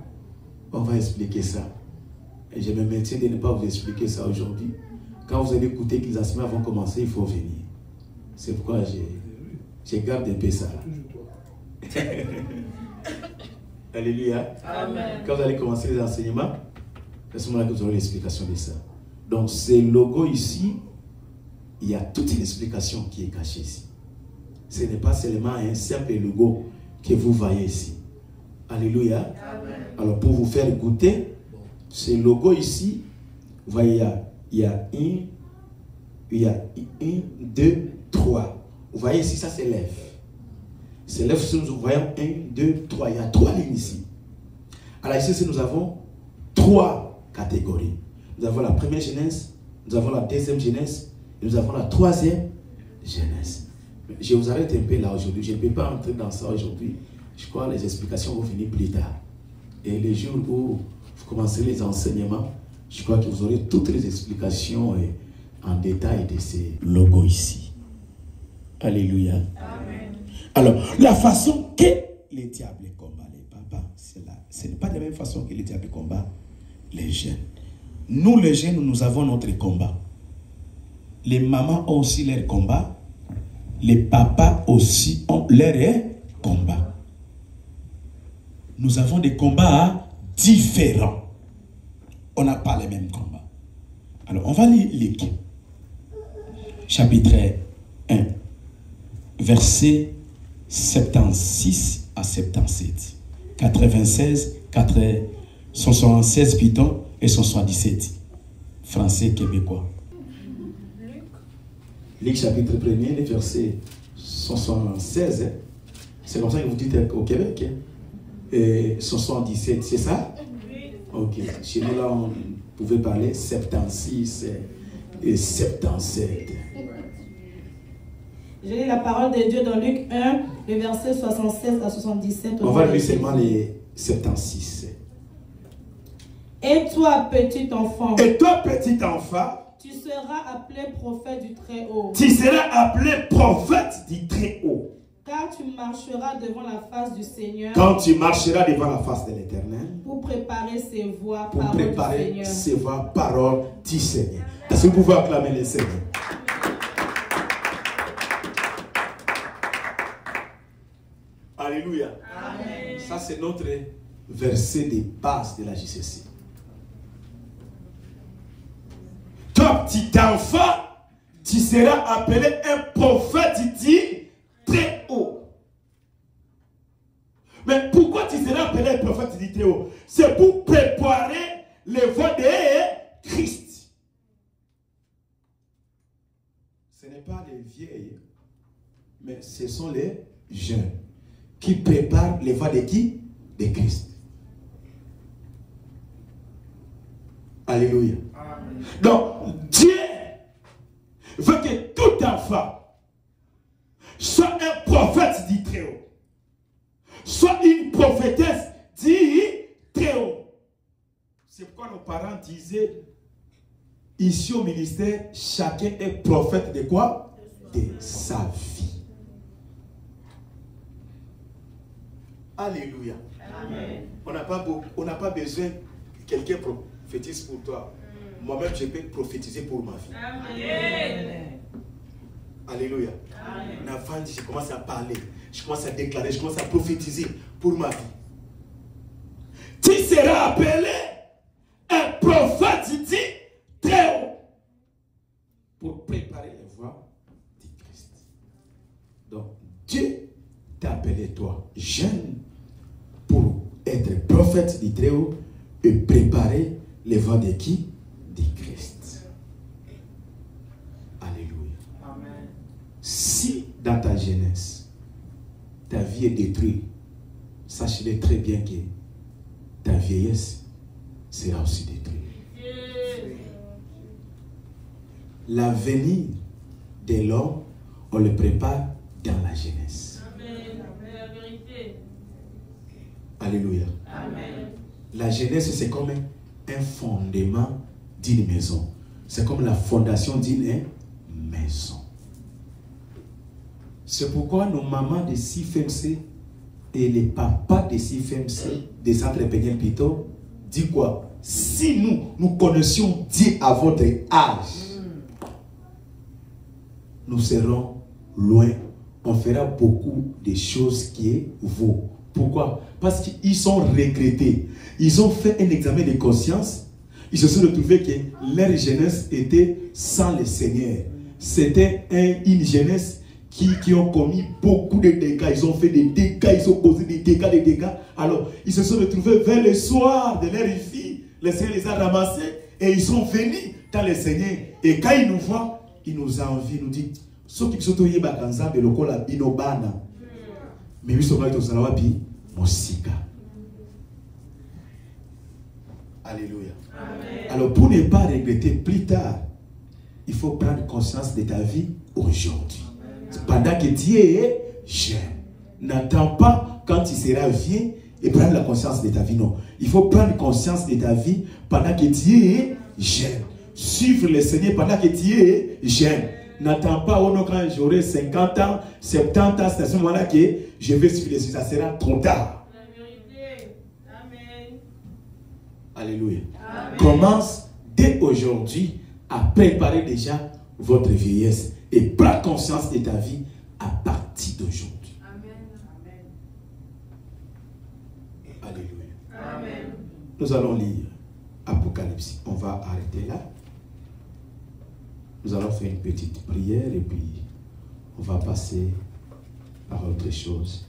on va expliquer ça. Et je me maintiens de ne pas vous expliquer ça aujourd'hui. Quand vous allez écouter que les enseignements vont commencer, il faut venir. C'est pourquoi je garde un peu ça. Alléluia. Amen. Quand vous allez commencer les enseignements, c'est ce moment-là que vous aurez l'explication de ça. Donc, ces logos ici, il y a toute une explication qui est cachée ici. Ce n'est pas seulement un simple logo que vous voyez ici. Alléluia. Amen. Alors, pour vous faire goûter, ce logo ici, vous voyez, il y a 1, 2, 3. Vous voyez ici, ça c'est lèvres. Ces lèvres, nous voyons 1, 2, 3. Il y a 3 lignes ici. Alors ici, nous avons 3 catégories. Nous avons la première jeunesse, nous avons la deuxième jeunesse, et nous avons la troisième jeunesse. Je vous arrête un peu là aujourd'hui. Je ne peux pas entrer dans ça aujourd'hui. Je crois que les explications vont venir plus tard. Et les jours où vous commencerez les enseignements, je crois que vous aurez toutes les explications en détail de ces logos ici. Alléluia. Amen. Alors, la façon que les diables combattent les papas, ce n'est pas de la même façon que les diables combattent les jeunes. Nous, les jeunes, nous avons notre combat. Les mamans ont aussi leur combat. Les papas aussi ont leur combat. Nous avons des combats différents. On n'a pas les mêmes combats. Alors, on va lire Luc, chapitre 1, verset 76 à 77. 96, 176 pitons et 177. Français, québécois. Luc, chapitre 1er, verset 176. C'est comme ça que vous dites au Québec. Et 177, c'est ça? Oui. Ok. Chez nous, là, on pouvait parler 76 et 77. Je lis la parole de Dieu dans Luc 1, le verset 76 à 77. On va lire seulement les 76. Et toi, petit enfant. Et toi, petit enfant. Tu seras appelé prophète du Très-Haut. Tu seras appelé prophète du Très-Haut. Car tu marcheras devant la face du Seigneur. Quand tu marcheras devant la face de l'Éternel. Pour préparer ses voies, pour paroles préparer du Seigneur. Ses voies, paroles du Seigneur. Est-ce que vous pouvez acclamer le Seigneur? Alléluia. Amen. Ça, c'est notre verset de base de la JCC. Toi, petit enfant, tu seras appelé un prophète du Très-Haut. Mais pourquoi tu seras appelé un prophète du Très-Haut? C'est pour préparer les voies de Christ. Ce n'est pas les vieilles, mais ce sont les jeunes qui préparent les voies de qui? De Christ. Alléluia. Amen. Donc, Dieu veut que tout enfant soit un prophète du Très-Haut, soit une prophétesse du Très-Haut. C'est pourquoi nos parents disaient, ici au ministère, chacun est prophète de quoi? De sa vie. Alléluia. On n'a pas besoin que quelqu'un prophétise pour toi. Moi-même, je peux prophétiser pour ma vie. Amen. Alléluia. Amen. Je commence à parler, je commence à déclarer, je commence à prophétiser pour ma vie. Tu seras appelé un prophète dit très haut pour préparer les voies du Christ. Donc, Dieu t'a appelé toi, jeune, pour être prophète du très haut et préparer les voies de qui? Du Christ. Alléluia. Amen. Si dans ta jeunesse, ta vie est détruite, sachez-le très bien que ta vieillesse sera aussi détruite. L'avenir de l'homme, on le prépare dans la jeunesse. Amen. La vérité. Alléluia. Amen. La jeunesse, c'est comme un fondement d'une maison. C'est comme la fondation d'une maison. C'est pourquoi nos mamans de CFMC et les papas de CFMC, des centres Péniel Pito, disent quoi? Si nous connaissions Dieu à votre âge, nous serons loin. On fera beaucoup de choses qui est vous. Pourquoi? Parce qu'ils sont regrettés. Ils ont fait un examen de conscience. Ils se sont retrouvés que leur jeunesse était sans le Seigneur. C'était une jeunesse qui ont commis beaucoup de dégâts. Ils ont fait des dégâts, ils ont causé des dégâts. Alors, ils se sont retrouvés vers le soir de leur vie. Le Seigneur les a ramassés et ils sont venus dans le Seigneur. Et quand ils nous voient, il nous envie, il nous dit, ceux qui sont tombés dans le Nzambe, lokola inobana. Mais ils sont là, ils sont là, Mosika. Alléluia. Amen. Alors, pour ne pas regretter plus tard, il faut prendre conscience de ta vie aujourd'hui. Pendant que Dieu est jeune. N'attends pas quand tu seras vieux et prendre la conscience de ta vie. Non. Il faut prendre conscience de ta vie pendant que Dieu est jeune. Suivre le Seigneur pendant que Dieu est jeune. N'attends pas quand j'aurai 50 ans, 70 ans, c'est à ce moment-là que je vais suivre le Seigneur. Ça sera trop tard. La vérité. Amen. Alléluia. Amen. Commence dès aujourd'hui à préparer déjà votre vieillesse et prends conscience de ta vie à partir d'aujourd'hui. Amen. Alléluia. Amen. Nous allons lire Apocalypse. On va arrêter là. Nous allons faire une petite prière et puis on va passer à autre chose.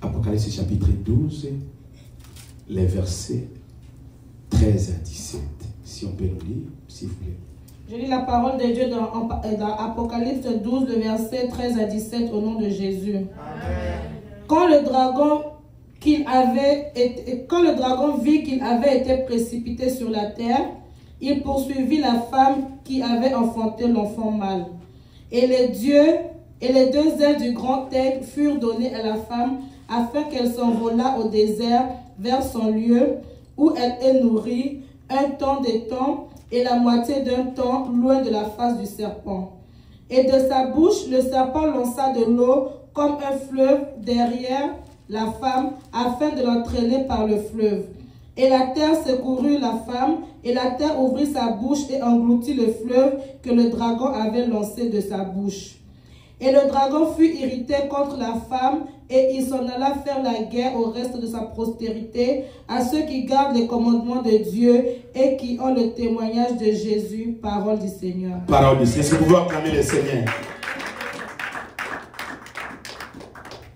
Apocalypse chapitre 12, les versets 13 à 17. Si on peut nous lire, s'il vous plaît. Je lis la parole de Dieu dans Apocalypse 12, le verset 13 à 17 au nom de Jésus. Amen. Quand le dragon vit qu'il avait été précipité sur la terre, il poursuivit la femme qui avait enfanté l'enfant mâle. Et les deux ailes du grand aigle furent données à la femme afin qu'elle s'envolât au désert vers son lieu où elle est nourrie un temps de temps et la moitié d'un temps loin de la face du serpent. Et de sa bouche, le serpent lança de l'eau comme un fleuve derrière la femme afin de l'entraîner par le fleuve. Et la terre secourut la femme, et la terre ouvrit sa bouche et engloutit le fleuve que le dragon avait lancé de sa bouche. Et le dragon fut irrité contre la femme, et il s'en alla faire la guerre au reste de sa postérité, à ceux qui gardent les commandements de Dieu et qui ont le témoignage de Jésus. Parole du Seigneur. Parole du Seigneur. Est-ce que vous pouvez acclamer le Seigneur?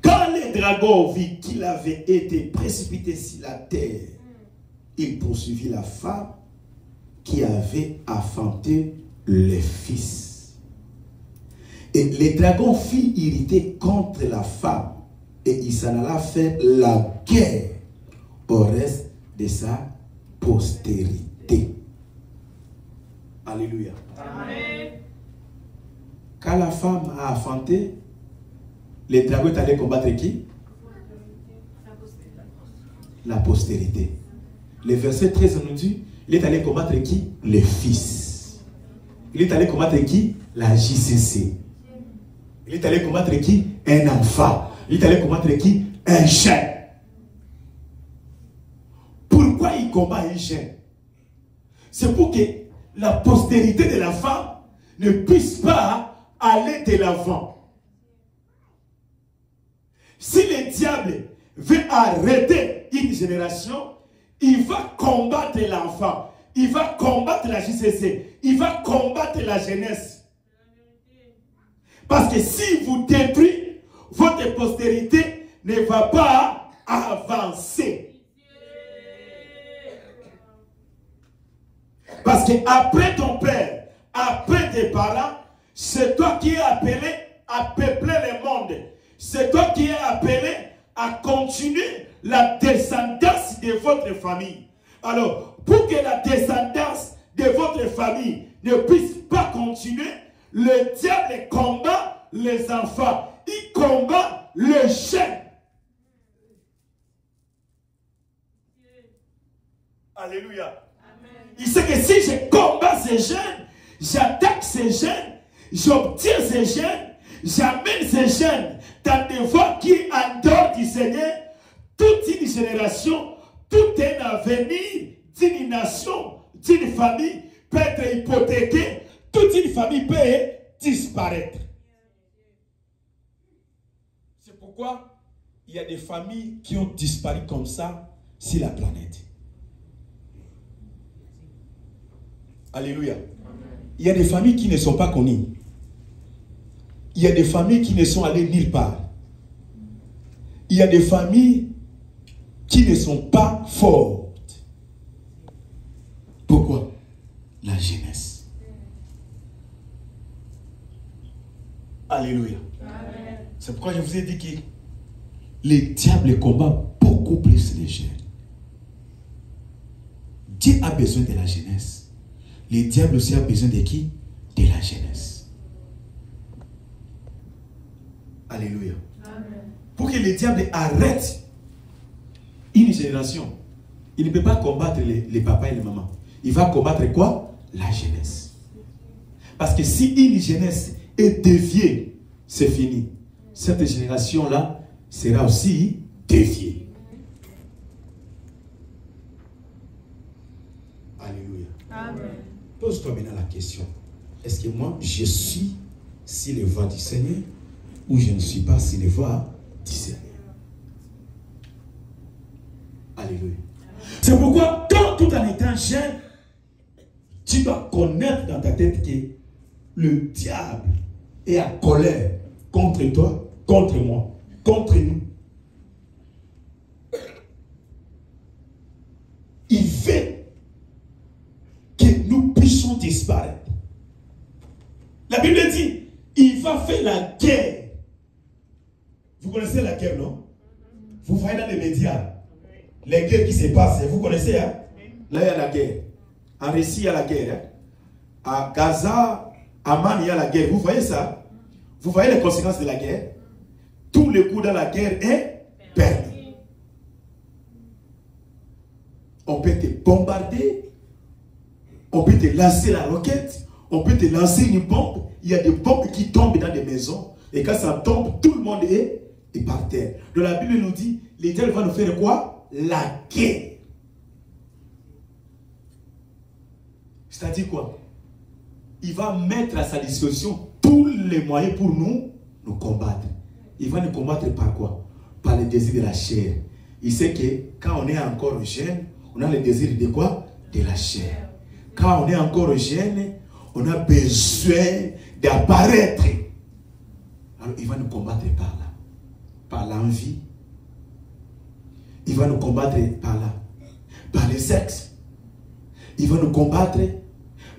Quand le dragon vit qu'il avait été précipité sur la terre, il poursuivit la femme qui avait enfanté le fils. Et le dragon fut irrité contre la femme et il s'en alla faire la guerre au reste de sa postérité. Alléluia. Amen. Quand la femme a enfanté, le dragon est allé combattre qui? La postérité. Le verset 13 nous dit, il est allé combattre qui? Le fils. Il est allé combattre qui? La JCC. Il est allé combattre qui? Un enfant. Il est allé combattre qui? Un jeune. Pourquoi il combat un jeune? C'est pour que la postérité de la femme ne puisse pas aller de l'avant. Si le diable veut arrêter une génération, il va combattre l'enfant, il va combattre la JCC, il va combattre la jeunesse. Parce que si vous détruisez, votre postérité ne va pas avancer. Parce que après ton père, après tes parents, c'est toi qui es appelé à peupler le monde. C'est toi qui es appelé à continuer la descendance de votre famille. Alors, pour que la descendance de votre famille ne puisse pas continuer, le diable combat les enfants. Il combat le jeune. Alléluia. Il sait que si je combats ces jeunes, j'attaque ces jeunes, j'obtiens ces jeunes, j'amène ces jeunes dans des voies qui, en dehors du Seigneur, toute une génération, tout un avenir d'une nation, d'une famille peut être hypothéqué, toute une famille peut disparaître. C'est pourquoi il y a des familles qui ont disparu comme ça sur la planète. Alléluia. Il y a des familles qui ne sont pas connues. Il y a des familles qui ne sont allées nulle part. Il y a des familles qui ne sont pas fortes. Pourquoi? La jeunesse. Alléluia. C'est pourquoi je vous ai dit que le diable combat beaucoup plus les jeunes. Dieu a besoin de la jeunesse. Le diable aussi a besoin de qui? De la jeunesse. Alléluia. Amen. Pour que le diable arrête une génération, il ne peut pas combattre les papas et les mamans. Il va combattre quoi? La jeunesse. Parce que si une jeunesse est déviée, c'est fini. Cette génération-là sera aussi déviée. Alléluia. Amen. Pose-toi maintenant la question. Est-ce que moi, je suis sur les voies du Seigneur ou je ne suis pas sur les voies du Seigneur? Alléluia. C'est pourquoi, quand tout en étant jeune, tu dois connaître dans ta tête que le diable est en colère contre toi, contre moi, contre nous. Il veut que nous puissions disparaître. La Bible dit, il va faire la guerre. Vous connaissez la guerre, non? Vous voyez dans les médias les guerres qui se passent, vous connaissez, hein? Là, il y a la guerre. En Russie, il y a la guerre. Hein? À Gaza, à Man, il y a la guerre. Vous voyez ça? Vous voyez les conséquences de la guerre? Tout le coup dans la guerre est perdu. On peut te bombarder, on peut te lancer la roquette, on peut te lancer une bombe. Il y a des bombes qui tombent dans des maisons. Et quand ça tombe, tout le monde est par terre. Donc la Bible nous dit, l'Éternel va nous faire quoi? La guerre. C'est-à-dire quoi? Il va mettre à sa disposition tous les moyens pour nous combattre. Il va nous combattre par quoi? Par le désir de la chair. Il sait que quand on est encore jeune, on a le désir de quoi? De la chair. Quand on est encore jeune, on a besoin d'apparaître. Alors il va nous combattre par là. Par l'envie. Il va nous combattre par là. Par le sexe. Il va nous combattre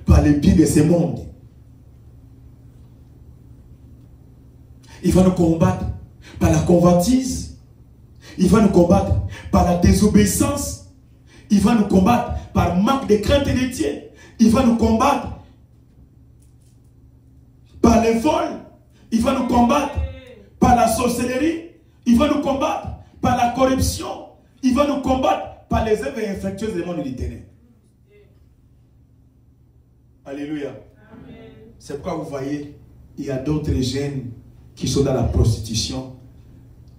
par le bien de ce monde. Il va nous combattre par la convoitise. Il va nous combattre par la désobéissance. Il va nous combattre par manque de crainte de Dieu. Il va nous combattre par les vols. Il va nous combattre par la sorcellerie. Il va nous combattre par la corruption. Il va nous combattre par les œuvres infructueuses du monde du ténèbres. Alléluia. C'est pourquoi vous voyez, il y a d'autres jeunes qui sont dans la prostitution.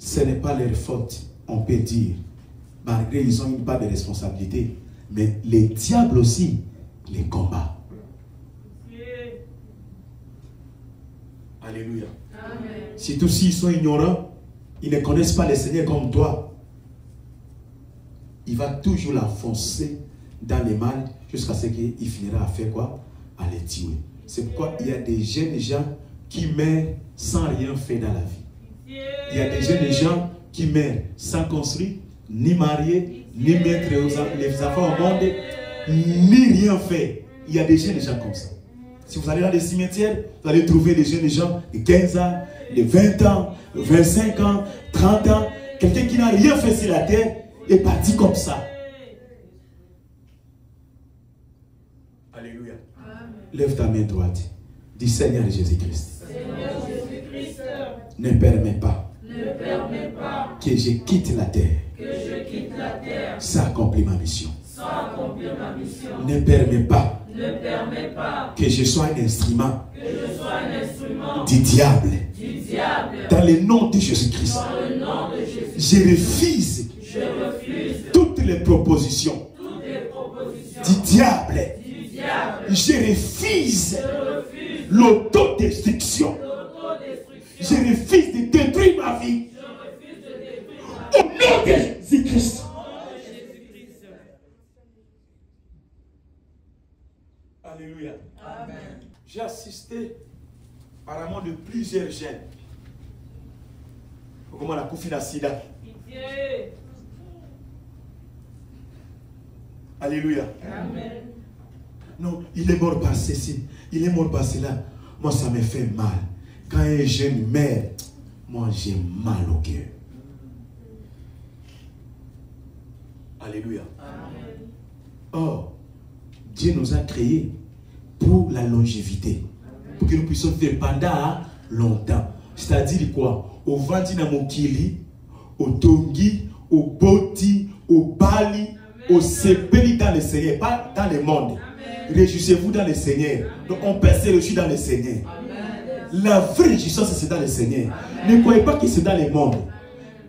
ce n'est pas leur faute, on peut dire. Malgré ils ont une part de responsabilité. Mais les diables aussi les combattent. Alléluia. Surtout s'ils sont ignorants, ils ne connaissent pas le Seigneur comme toi. Il va toujours l'enfoncer dans les mal jusqu'à ce qu'il finira à faire quoi? À les tuer. C'est pourquoi il y a des jeunes gens qui meurent sans rien faire dans la vie. Il y a des jeunes gens qui meurent sans construire, ni marier, ni mettre les enfants au monde, ni rien faire. Il y a des jeunes gens comme ça. Si vous allez dans les cimetières, vous allez trouver des jeunes gens de 15 ans, de 20 ans, 25 ans, 30 ans. Quelqu'un qui n'a rien fait sur la terre est parti comme ça. Alléluia. Lève ta main droite. Dis Seigneur Jésus-Christ. Ne permets pas que je quitte la terre sans accomplir ma mission. Ne permets pas que je sois un instrument du diable. Dans le nom de Jésus-Christ. Je refuse toutes les propositions du diable. Je refuse l'autodestruction. Je refuse de détruire ma vie. Au nom de Jésus-Christ. Alléluia. J'ai assisté apparemment de plusieurs jeunes. Comment la Kofi Sida. Alléluia. Amen. Non, il est mort par ceci, il est mort par cela. Moi, ça me fait mal. Quand un jeune meurt, moi, j'ai mal au cœur. Alléluia. Amen. Or, Dieu nous a créés pour la longévité. Pour que nous puissions vivre pendant longtemps. C'est-à-dire quoi? Au Vandina Mokili, au Tongi, au Boti, au Bali, au Sepeli dans le Seigneur, pas dans le monde. Réjouissez-vous dans le Seigneur. Donc on peut se réjouir dans le Seigneur. Amen. La vraie réjouissance, c'est dans le Seigneur. Amen. Ne croyez pas que c'est dans le monde.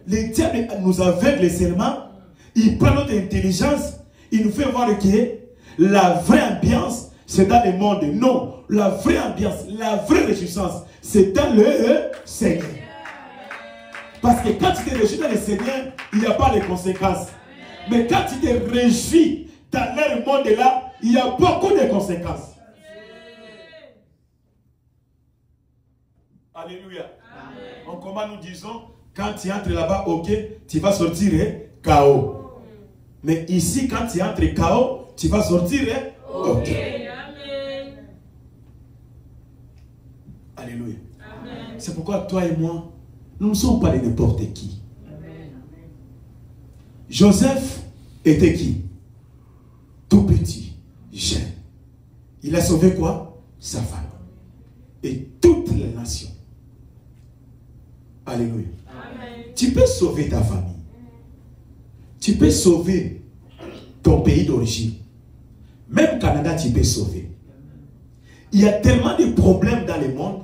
Le diable nous aveugle seulement. Il prend notre intelligence. Il nous fait voir que la vraie ambiance, c'est dans le monde. Non, la vraie ambiance, la vraie réjouissance, c'est dans le Seigneur. Parce que quand tu te réjouis dans le Seigneur, il n'y a pas de conséquences. Mais quand tu te réjouis dans leur monde là, il y a beaucoup de conséquences. Alléluia. En comment nous disons, quand tu entres là-bas, ok, tu vas sortir KO. Mais ici, quand tu entres KO, tu vas sortir ok. Alléluia. C'est pourquoi toi et moi, nous ne sommes pas de n'importe qui. Amen. Joseph était qui? Tout petit, jeune. Il a sauvé quoi? Sa femme. Et toutes les nations. Alléluia. Amen. Tu peux sauver ta famille. Tu peux sauver ton pays d'origine. Même Canada, tu peux sauver. Il y a tellement de problèmes dans le monde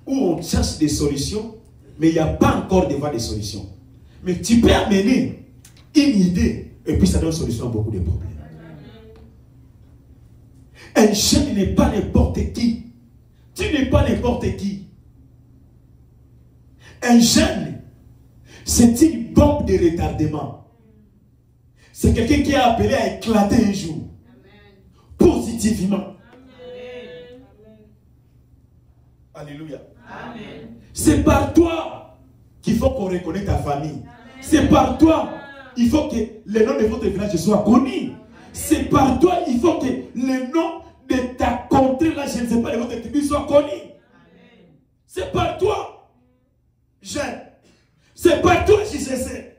où on cherche des solutions, mais il n'y a pas encore de voie de solutions. Mais tu peux amener une idée et puis ça donne solution à beaucoup de problèmes. Un jeune n'est pas n'importe qui. Tu n'es pas n'importe qui. Un jeune, c'est une bombe de retardement. C'est quelqu'un qui est appelé à éclater un jour. Positivement. Alléluia. C'est par toi qu'il faut qu'on reconnaisse ta famille. C'est par toi il faut que le nom de votre village soit connu. C'est par toi il faut que le nom de ta contrée là, je ne sais pas, de votre tribu soit connu. C'est par toi, jeune. C'est par toi, JCC.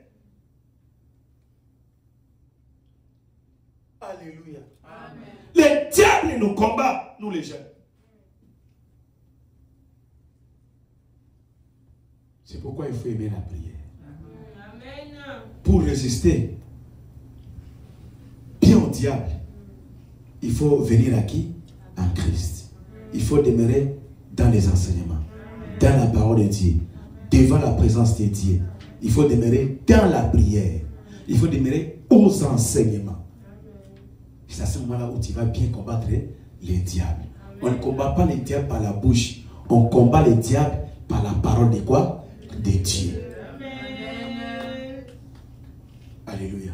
Alléluia. Amen. Le diable nous combat, nous les jeunes. C'est pourquoi il faut aimer la prière. Amen. Pour résister bien au diable, il faut venir à qui? En Christ. Il faut demeurer dans les enseignements, dans la parole de Dieu, devant la présence de Dieu, il faut demeurer dans la prière. Il faut demeurer aux enseignements. C'est à ce moment-là où tu vas bien combattre les diables. On ne combat pas les diables par la bouche. On combat les diables par la parole de quoi? De Dieu. Alléluia.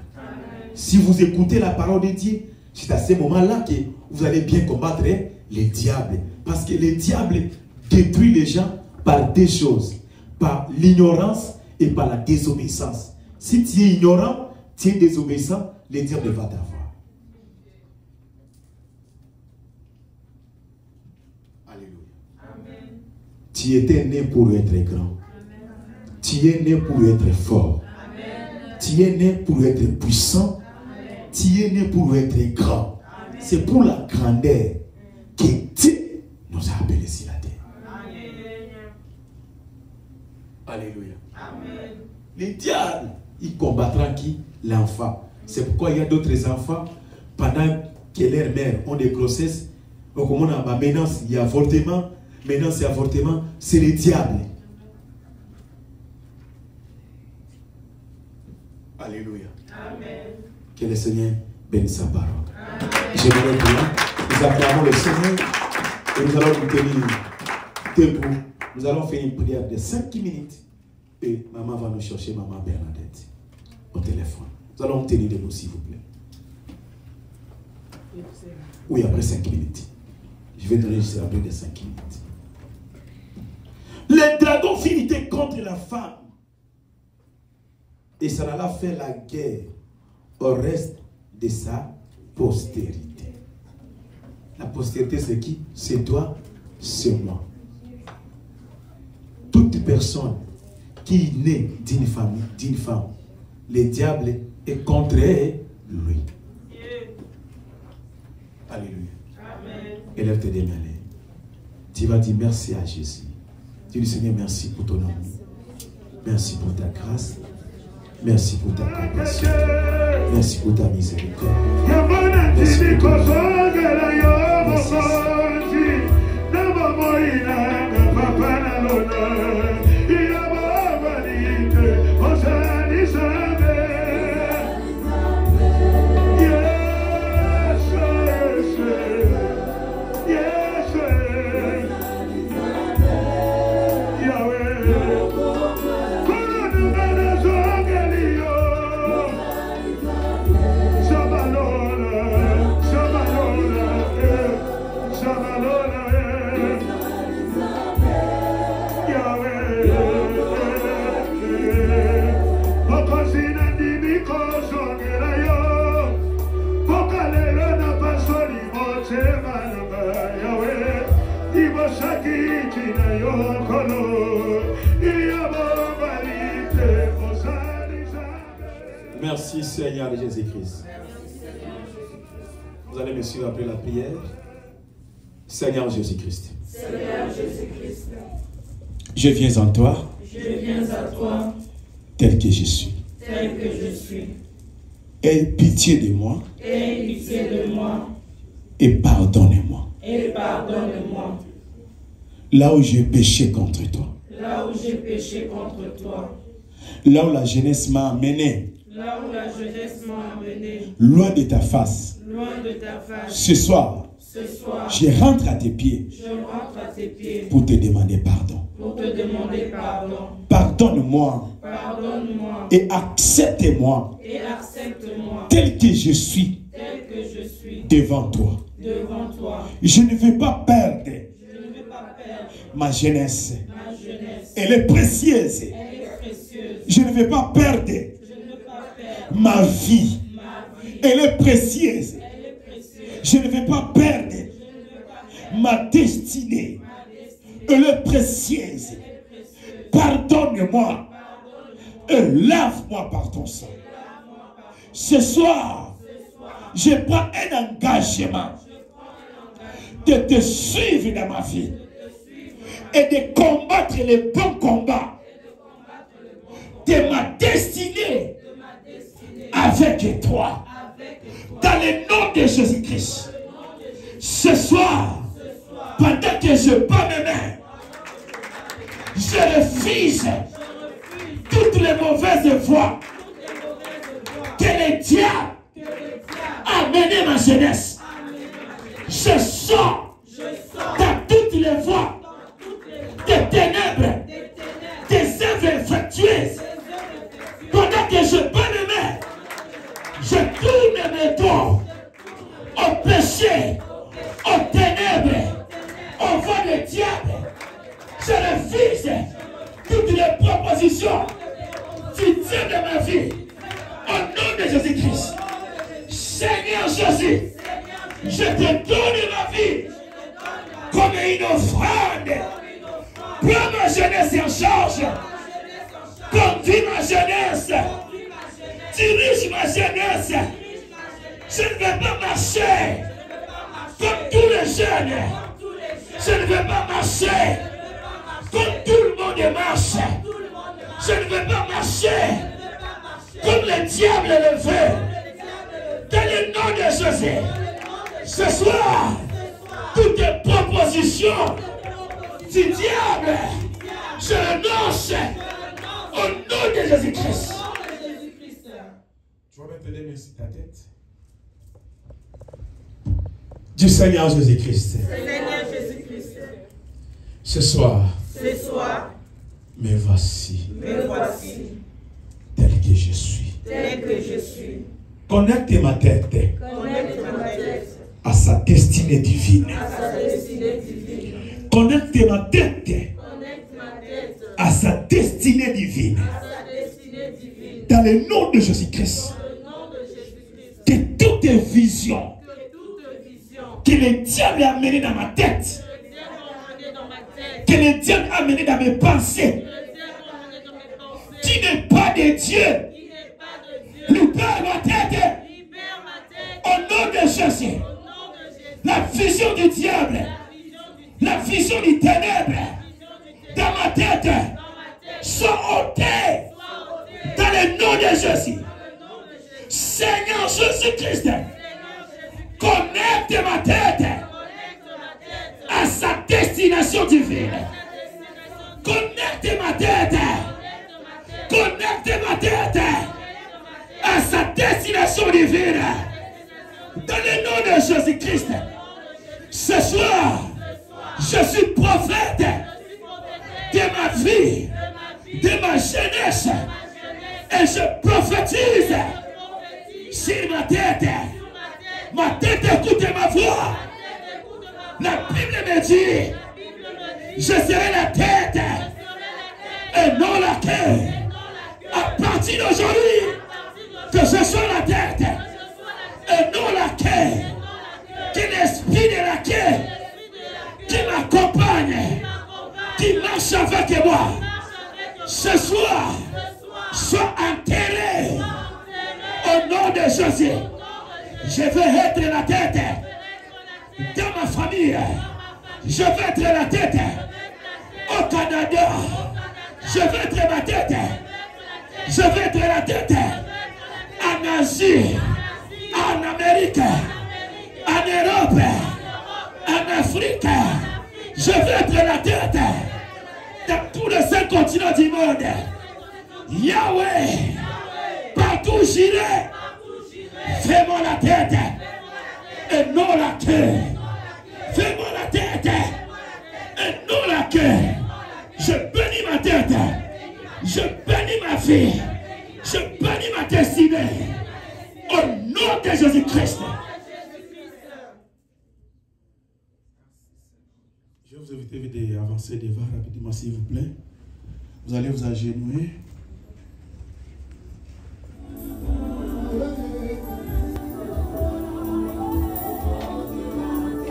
Si vous écoutez la parole de Dieu, c'est à ce moment-là que vous allez bien combattre les diables. Parce que les diables détruisent les gens par deux choses. Par l'ignorance et par la désobéissance. Si tu es ignorant, tu es désobéissant, les diables vont t'avoir. Tu étais né pour être grand. Amen. Tu es né pour être fort. Amen. Tu es né pour être puissant. Amen. Tu es né pour être grand. C'est pour la grandeur que Dieu nous a appelés sur la terre. Amen. Alléluia. Amen. Les diables, ils combattront qui? L'enfant. C'est pourquoi il y a d'autres enfants, pendant que leurs mères ont des grossesses, donc on a maintenant il y a avortement. Maintenant, c'est avortement, c'est le diable. Alléluia. Amen. Que le Seigneur bénisse sa parole. J'aimerais que nous acclamons le Seigneur et nous allons nous tenir debout. Nous allons faire une prière de 5 minutes et maman va nous chercher, maman Bernadette, au téléphone. Nous allons nous tenir debout, s'il vous plaît. Oui, après 5 minutes. Je vais donner juste après de 5 minutes. Le dragon finit contre la femme. Et ça allait faire la guerre au reste de sa postérité. La postérité, c'est qui? C'est toi, c'est moi. Toute personne qui est née d'une famille, d'une femme, le diable est contre lui. Alléluia. Amen. Élève tes deux mains. Tu vas dire merci à Jésus. Tu dis Seigneur, merci pour ton amour. Merci pour ta grâce. Merci pour ta compassion. Merci pour ta miséricorde. Merci pour ton amour. Merci Seigneur Jésus-Christ. Vous allez me suivre après la prière. Seigneur Jésus-Christ. Seigneur Jésus-Christ. Je viens en toi. Je viens à toi. Tel que je suis. Tel que je suis. Aie pitié de moi. Aie pitié de moi. Et pardonne-moi. Et pardonne-moi. Là où j'ai péché contre toi. Là où j'ai péché contre toi. Là où la jeunesse m'a amené. Là où la jeunesse m'a amené. Loin de ta face. Loin de ta face. Ce soir. Ce soir. Je rentre à tes pieds. Je rentre à tes pieds. Pour te demander pardon. Pour te demander pardon. Pardonne-moi. Pardonne-moi. Et accepte-moi. Et accepte-moi. Tel que je suis. Tel que je suis. Devant toi. Devant toi. Je ne veux pas perdre. Je ne veux pas perdre. Ma jeunesse. Ma jeunesse. Elle est précieuse. Elle est précieuse. Je ne veux pas perdre. Ma vie, elle est précieuse. Je ne vais pas perdre ma destinée. Elle est précieuse. Pardonne-moi et lave-moi par ton sang. Ce soir, je prends un engagement de te suivre dans ma vie et de combattre les bons combats de ma destinée avec toi, dans le nom de Jésus-Christ. Ce soir, pendant que je bats mes mains, je refuse toutes les mauvaises voies que les diables a mené ma jeunesse. Je sors dans toutes les voies des ténèbres, des œuvres infructueuses. Pendant que je bien-aimé, je tourne mes dos au péché, aux ténèbres, au vent des diables. Je refuse toutes les propositions du Dieu de ma vie. Au nom de Jésus-Christ. Seigneur Jésus, je te donne ma vie comme une offrande. Prends ma jeunesse en charge. Conduis ma jeunesse. Dirige ma jeunesse. Je ne vais pas marcher comme tous les jeunes. Je ne vais pas marcher comme tout le monde marche. Je ne vais pas marcher comme le diable le veut. Dans le nom de Jésus. Ce soir, toutes les propositions du diable, je renonce au nom de Jésus-Christ. Tu vas mettre les mains sur ta tête. Du Seigneur Jésus-Christ. Seigneur Jésus-Christ. Ce soir, me voici, tel que je suis. Connecte ma tête à sa destinée divine. Connecte ma tête à sa destinée divine. Dans le nom de Jésus-Christ. Que toutes les visions que le diable a menées dans ma tête, que le diable a menées dans mes pensées, qui n'est pas de Dieu, libère ma tête. Au nom de Jésus. La vision du diable, la vision du ténèbre dans ma tête soit ôtée dans le nom de Jésus. Seigneur Jésus-Christ, connecte ma tête à sa destination divine. Connecte ma tête. Connecte ma tête à sa destination divine. Dans le nom de Jésus-Christ. Ce soir, je suis prophète de ma vie, de ma jeunesse. Et je prophétise sur ma tête. Ma tête écoute ma voix. La Bible me dit, je serai la tête et non la queue. À partir d'aujourd'hui, que je sois la tête et non la queue. Que l'esprit de la queue qui m'accompagne, qui marche avec moi, ce soir, soit enterré au nom de Jésus. Je veux être la tête dans ma famille. Je veux être la tête au Canada. Je veux être la tête. Je veux être la tête en Asie, en Amérique, en Europe, en Afrique. Je veux être la tête dans tous les 5 continents du monde. Yahweh, partout où j'irai, fais-moi la tête et non la queue. Fais-moi la tête et non la queue. Je bénis ma tête. Je bénis ma vie. Je bénis ma destinée. Au nom de Jésus-Christ. Je vais vous inviter à avancer devant rapidement, s'il vous plaît. Vous allez vous agenouiller.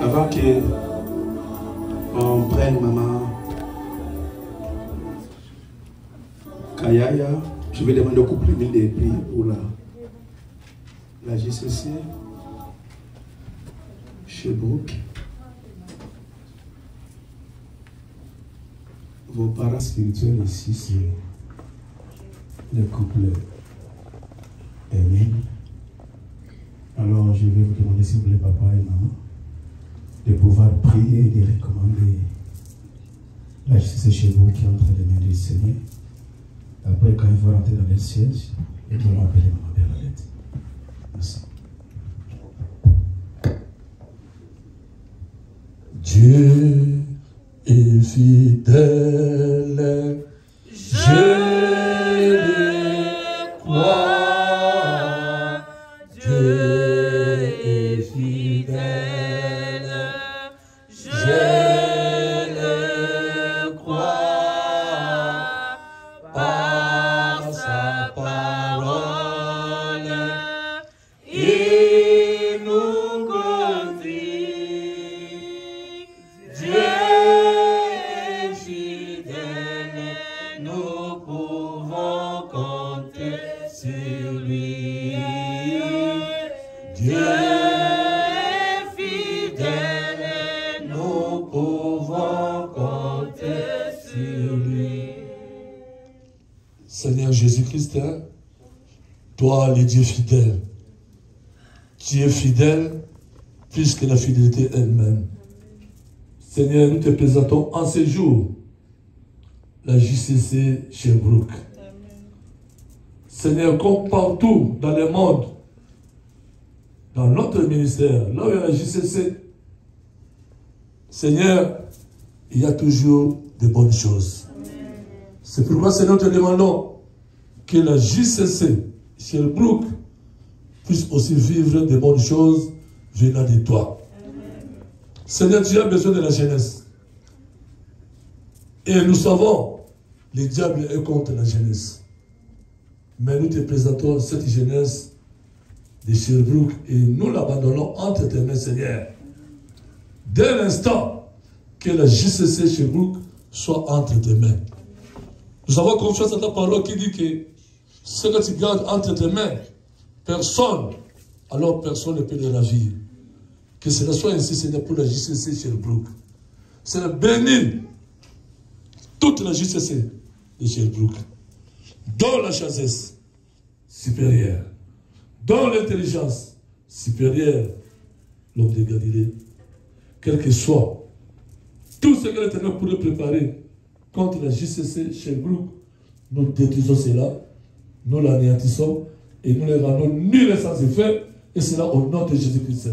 Avant que on prenne maman Kayaya, je vais demander au couple de prier pour la JCC, Sherbrooke. Vos parents spirituels ici, c'est le couple Emin. Alors, je vais vous demander, s'il vous plaît, papa et maman, de pouvoir prier et de recommander la JCC Sherbrooke qui est entre les mains du Seigneur. Après, quand ils vont rentrer dans le siège, ils vont appeler Maman Bernadette. Merci. Dieu est fidèle, je le crois. Dieu est fidèle, je le crois. Par sa parole, il nous conduit. Dieu est fidèle, nous pouvons compter sur lui. Dieu est fidèle, nous pouvons compter sur lui. Seigneur Jésus-Christ, toi, le Dieu fidèle, tu es fidèle plus que la fidélité elle-même. Seigneur, nous te présentons en ce jour la JCC Sherbrooke. Seigneur, comme partout dans le monde, dans notre ministère, là où il y a la JCC, Seigneur, il y a toujours de bonnes choses. C'est pourquoi, Seigneur, nous te demandons que la JCC Sherbrooke puisse aussi vivre de bonnes choses venant de toi. Seigneur, tu as besoin de la jeunesse. Et nous savons, le diable est contre la jeunesse. Mais nous te présentons cette jeunesse de Sherbrooke et nous l'abandonnons entre tes mains, Seigneur. Dès l'instant que la JCC Sherbrooke soit entre tes mains. Nous avons confiance à ta parole qui dit que ce que tu gardes entre tes mains, personne, alors personne ne peut le ravir. Que cela soit ainsi, Seigneur, pour la JCC Sherbrooke. Seigneur, bénis toute la JCC de Sherbrooke. Dans la sagesse supérieure, dans l'intelligence supérieure, l'homme de Galilée, quel que soit tout ce que l'Éternel pourrait préparer contre la JCC Sherbrooke, nous détruisons cela, nous l'anéantissons et nous les rendons nuls et sans effet, et cela au nom de Jésus-Christ.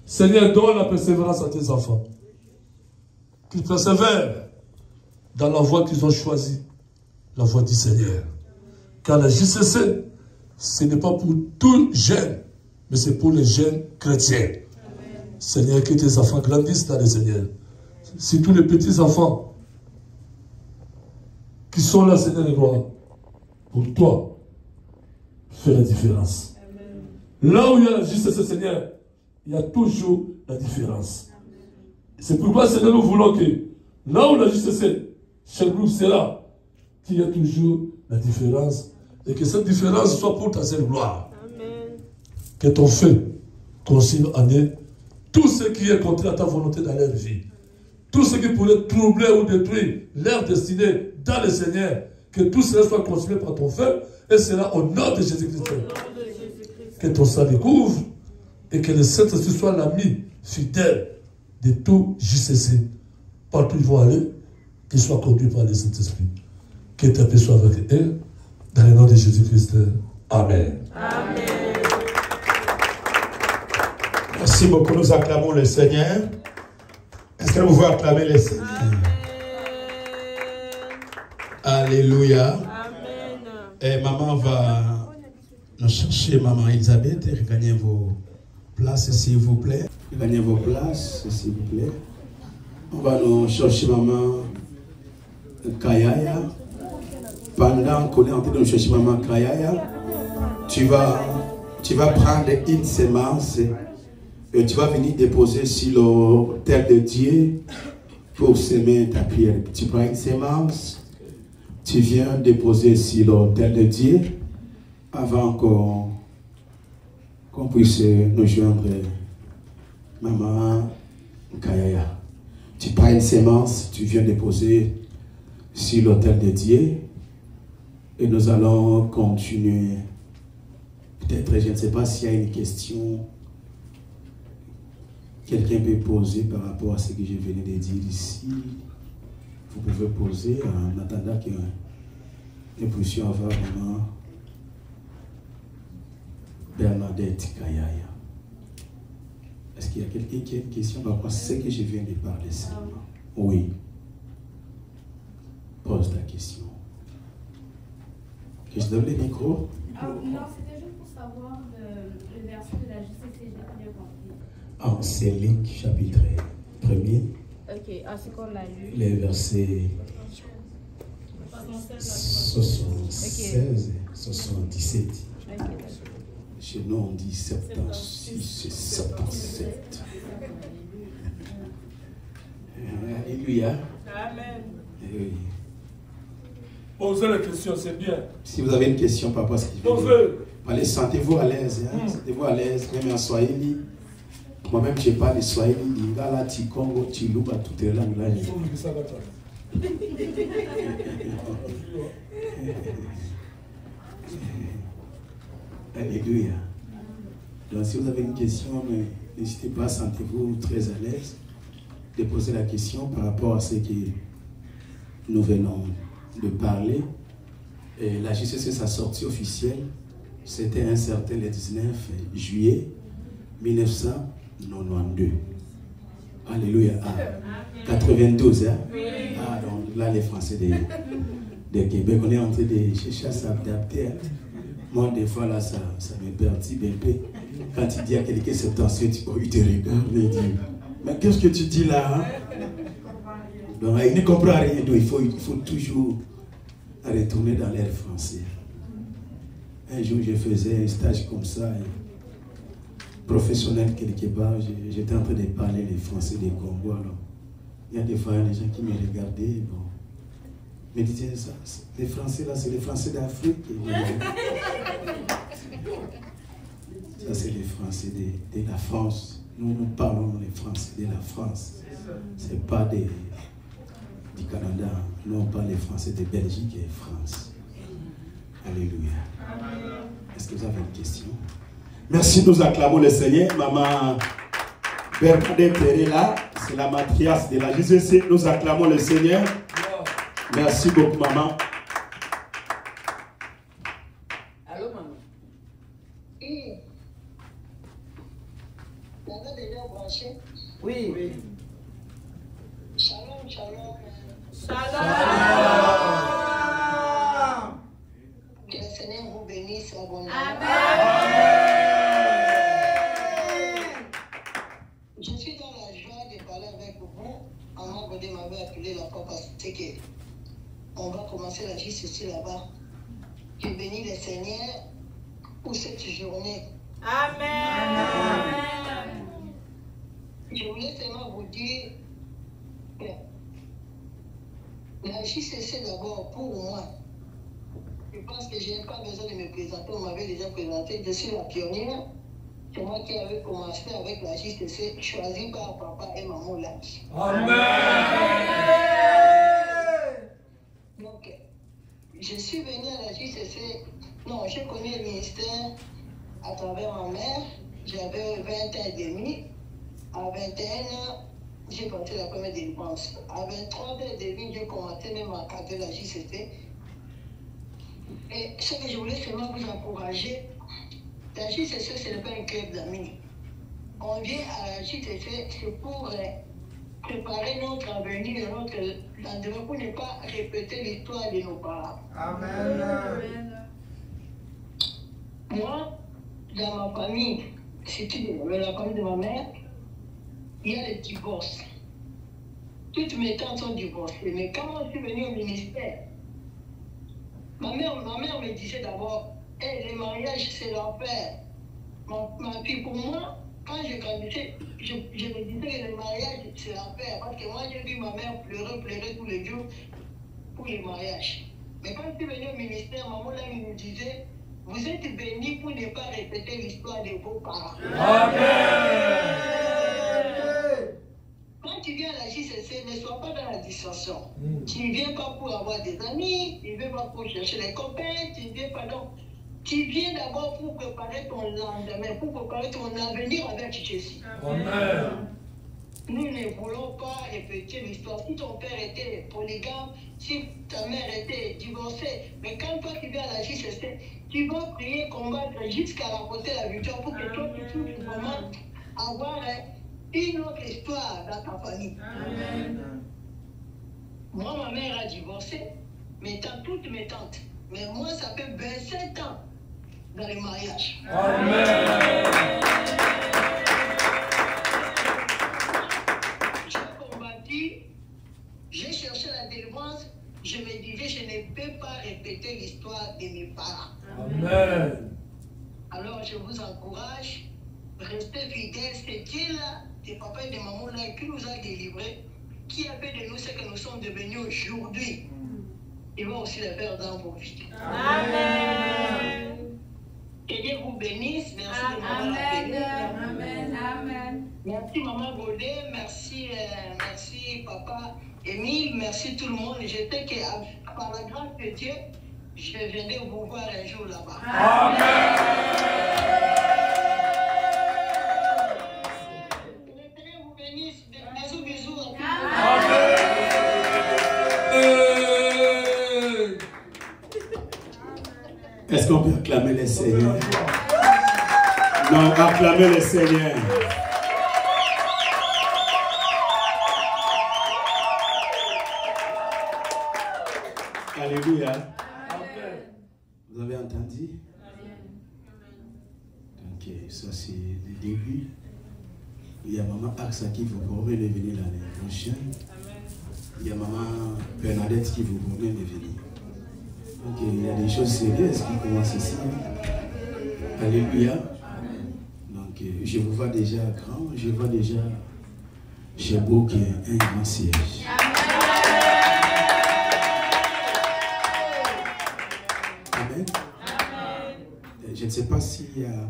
Seigneur, donne la persévérance à tes enfants, qu'ils persévèrent dans la voie qu'ils ont choisie, la voie du Seigneur. Car la JCC, ce n'est pas pour tout jeune, mais c'est pour les jeunes chrétiens. Amen. Seigneur, que tes enfants grandissent dans le Seigneur. Si tous les petits enfants qui sont là, Seigneur de gloire, pour toi, fais la différence. Amen. Là où il y a la JCC, Seigneur, il y a toujours la différence. C'est pourquoi, Seigneur, nous voulons que là où la JCC, Sherbrooke sera, qu'il y ait toujours la différence et que cette différence soit pour ta seule gloire. Amen. Que ton feu consigne en eux tout ce qui est contraire à ta volonté dans leur vie. Tout ce qui pourrait troubler ou détruire leur destinée dans le Seigneur. Que tout cela soit consumé par ton feu et cela au nom de Jésus-Christ. Que ton sang découvre et que le Saint-Esprit soit l'ami fidèle de tout JCC. Partout où ils vont aller, qu'ils soient conduits par le Saint-Esprit. Que ta paix soit avec eux. Dans le nom de Jésus-Christ. Amen. Amen. Merci beaucoup. Nous acclamons le Seigneur. Est-ce que vous pouvez acclamer le Seigneur? Amen. Alléluia. Amen. Et maman va nous chercher, maman Elisabeth, et regagner vos places, s'il vous plaît. Gagnez vos places, s'il vous plaît. On va nous chercher maman Kayaya. Pendant qu'on est en train de nous chercher maman Kayaya, tu vas prendre une sémence et tu vas venir déposer sur l'autel de Dieu pour semer ta pierre. Tu prends une sémence, tu viens déposer sur l'autel de Dieu avant qu'on puisse nous joindre maman Kayaya. Tu prends une sémence, tu viens déposer sur l'autel de Dieu et nous allons continuer. Peut-être, je ne sais pas s'il y a une question quelqu'un peut poser par rapport à ce que je venais de dire ici. Vous pouvez poser en attendant que nous puissions avoir maman Bernadette Kayaya. Est-ce qu'il y a quelqu'un qui a une question par rapport à ce que je viens de parler seulement? Oui. Pose ta question. Que je donne le micro? Non, c'était juste pour savoir le verset de la JCC, j'ai pas bien compris. Ah, c'est Luc chapitre 1er. Ok, c'est qu'on l'a lu. Les versets 76 et 77. Ok, d'accord. Chez nous, on dit 76 et 77. Alléluia. Amen. Oui. Posez la question, c'est bien. Si vous avez une question par rapport à ce qu'il Posez. allez, sentez-vous à l'aise. Hein? Sentez-vous à l'aise, même en Swahili. Moi-même, je parle de Swahili, Lingala, Tikongo, Chiluba, toutes les langues là. Alléluia. Donc, si vous avez une question, n'hésitez pas, sentez-vous très à l'aise de poser la question par rapport à ce que nous venons de parler. Et la JCC, sa sortie officielle, c'était un certain le 19 juillet 1992. Alléluia. Ah, 92, hein? Ah, donc là, les Français de Québec, on est en train de chercher à s'adapter. Hein? Moi, des fois, là, ça me perturbe un peu. Quand tu dis à quelqu'un cette tension, il te regarde et il dit, mais qu'est-ce que tu dis là? Hein? Donc, il ne comprend rien. Donc, il faut toujours retourner dans l'air français. Un jour, je faisais un stage comme ça, professionnel quelque part. J'étais en train de parler les Français des Congo. Alors, il y a des fois des gens qui me regardaient. Bon, me disaient ça. Les Français là, c'est les Français d'Afrique. Ça, c'est les Français de la France. Nous parlons les Français de la France. Ce n'est pas du Canada. Nous, on parle les Français de Belgique et France. Alléluia. Est-ce que vous avez une question? Merci, nous acclamons le Seigneur. Maman Bernadette est là. C'est la matriarche de la JCC. Nous acclamons le Seigneur. Merci beaucoup, maman. Allô, maman? Oui. Vous avez déjà branché? Oui. Shalom, shalom. Shalom. Que le Seigneur vous bénisse abondamment. Je suis dans la joie de parler avec vous. Maman Godé m'avait appelé là-bas parce que on va commencer la JCC là-bas. Je bénis le Seigneur pour cette journée. Amen. Je voulais seulement vous dire que la JCC d'abord pour moi. Je pense que je n'ai pas besoin de me présenter, on m'avait déjà présenté. Je suis la pionnière. C'est moi qui avais commencé avec la JCC, choisie par papa et maman là. Amen. Donc, je suis venue à la JCC. Non, j'ai connu le ministère à travers ma mère. J'avais 20 ans et demi. À 21 ans, j'ai porté la première dépense. À 23 ans et demi, j'ai commencé même à cadrer la JCC. Et ce que je voulais seulement vous encourager, la JCC, ce n'est pas un club d'amis. On vient à la JCC, c'est pour préparer notre avenir, notre lendemain, pour ne pas répéter l'histoire de nos parents. Amen. Moi, dans ma famille, c'était la famille de ma mère, il y a les divorces. Toutes mes tantes sont divorcées. Mais quand je suis venue au ministère, ma mère me disait d'abord, les mariages, c'est l'enfer. Ma fille, pour moi, quand je grandissais, je me disais que le mariage, c'est l'enfer. Parce que moi, j'ai vu ma mère pleurer tous les jours pour les mariages. Mais quand je suis venue au ministère, maman là, il nous disait, vous êtes bénis pour ne pas répéter l'histoire de vos parents. Amen. Quand tu viens à la JCC, ne sois pas dans la dissension. Tu ne viens pas pour avoir des amis, tu ne viens pas pour chercher les copains, tu ne viens pas donc. Tu viens d'abord pour préparer ton lendemain, pour préparer ton avenir avec Jésus. Amen. Nous ne voulons pas répéter l'histoire. Si ton père était polygame, si ta mère était divorcée, mais quand toi tu viens à la JCC, tu vas prier, combattre jusqu'à remporter la victoire pour que toi tu puisses vraiment avoir une autre histoire dans ta famille. Amen. Moi, ma mère a divorcé, toutes mes tantes. Mais moi, ça fait 27 ans dans les mariages. Amen. J'ai cherché la délivrance, je me disais, je ne peux pas répéter l'histoire de mes parents. Amen. Alors je vous encourage, restez fidèles, c'est Dieu-là, des papas et des mamans-là, qui nous a délivrés, qui a fait de nous ce que nous sommes devenus aujourd'hui. Il va aussi le faire dans vos vies. Amen. Que Dieu vous bénisse, merci de m'avoir appelé. Amen. Amen. Merci Maman Godet, merci Papa Émile, merci tout le monde. J'étais que par la grâce de Dieu, je venais vous voir un jour là-bas. Amen. Que Dieu vous bénisse. Bisous, bisous. Amen. Est-ce qu'on peut acclamer les Seigneurs? Non, acclamer les Seigneurs. Alléluia. Vous avez entendu? Ok, ça c'est le début. Il y a Maman Axa qui vous promet de venir l'année prochaine. Il y a Maman Bernadette qui vous promet de venir. Ok, il y a des choses sérieuses qui commencent ici. Alléluia. Donc, je vous vois déjà grand, je vois déjà chez vous qui est un grand siège. Amen. Je ne sais pas s'il y a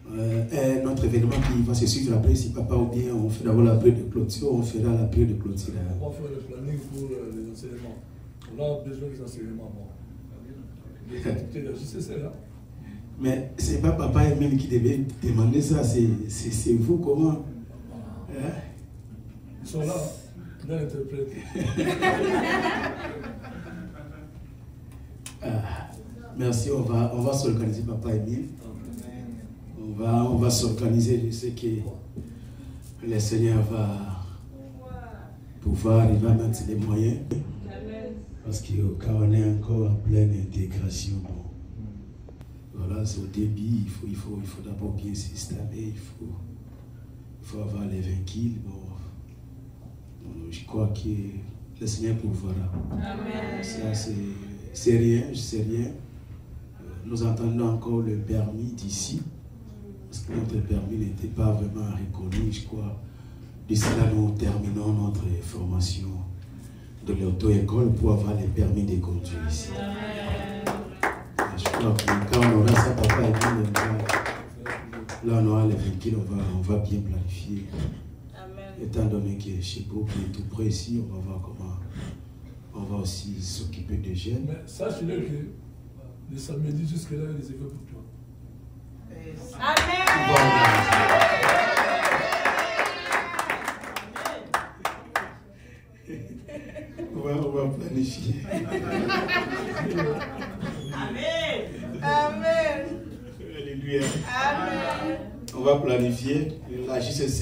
un autre événement qui va se suivre après, si papa ou bien on fait d'abord la prière de clôture, on fera la prière de clôture. On va faire le planning pour les enseignements. On a besoin des enseignements. Les activités de la JCC là. Mais c'est pas papa Emile qui devait demander ça, c'est vous comment? Hein? Ils sont là, bien interprétés. Merci, on va s'organiser, papa Emile. On va s'organiser. Je sais que le Seigneur va pouvoir, il va mettre les moyens. Parce que quand on est encore en pleine intégration, bon, voilà, c'est au début, il faut d'abord bien s'installer, il faut avoir les 20 kills. Bon, je crois que le Seigneur pourvoira. Amen. Ça, c'est rien, je sais rien. Nous entendons encore le permis d'ici, parce que notre permis n'était pas vraiment reconnu, je crois. D'ici là, nous terminons notre formation de l'auto-école pour avoir les permis de conduire ici. Je crois que quand on aura ça, papa et puis là on aura les véhicules, on va bien planifier. Amen. Étant donné que chez Beau qui est tout près ici, on va voir comment on va aussi s'occuper des jeunes. Mais sache-le que le samedi jusque là, il y a des écoles pour toi. Amen. On va planifier. Amen. Amen. Alléluia. Amen. On va planifier. La JCC,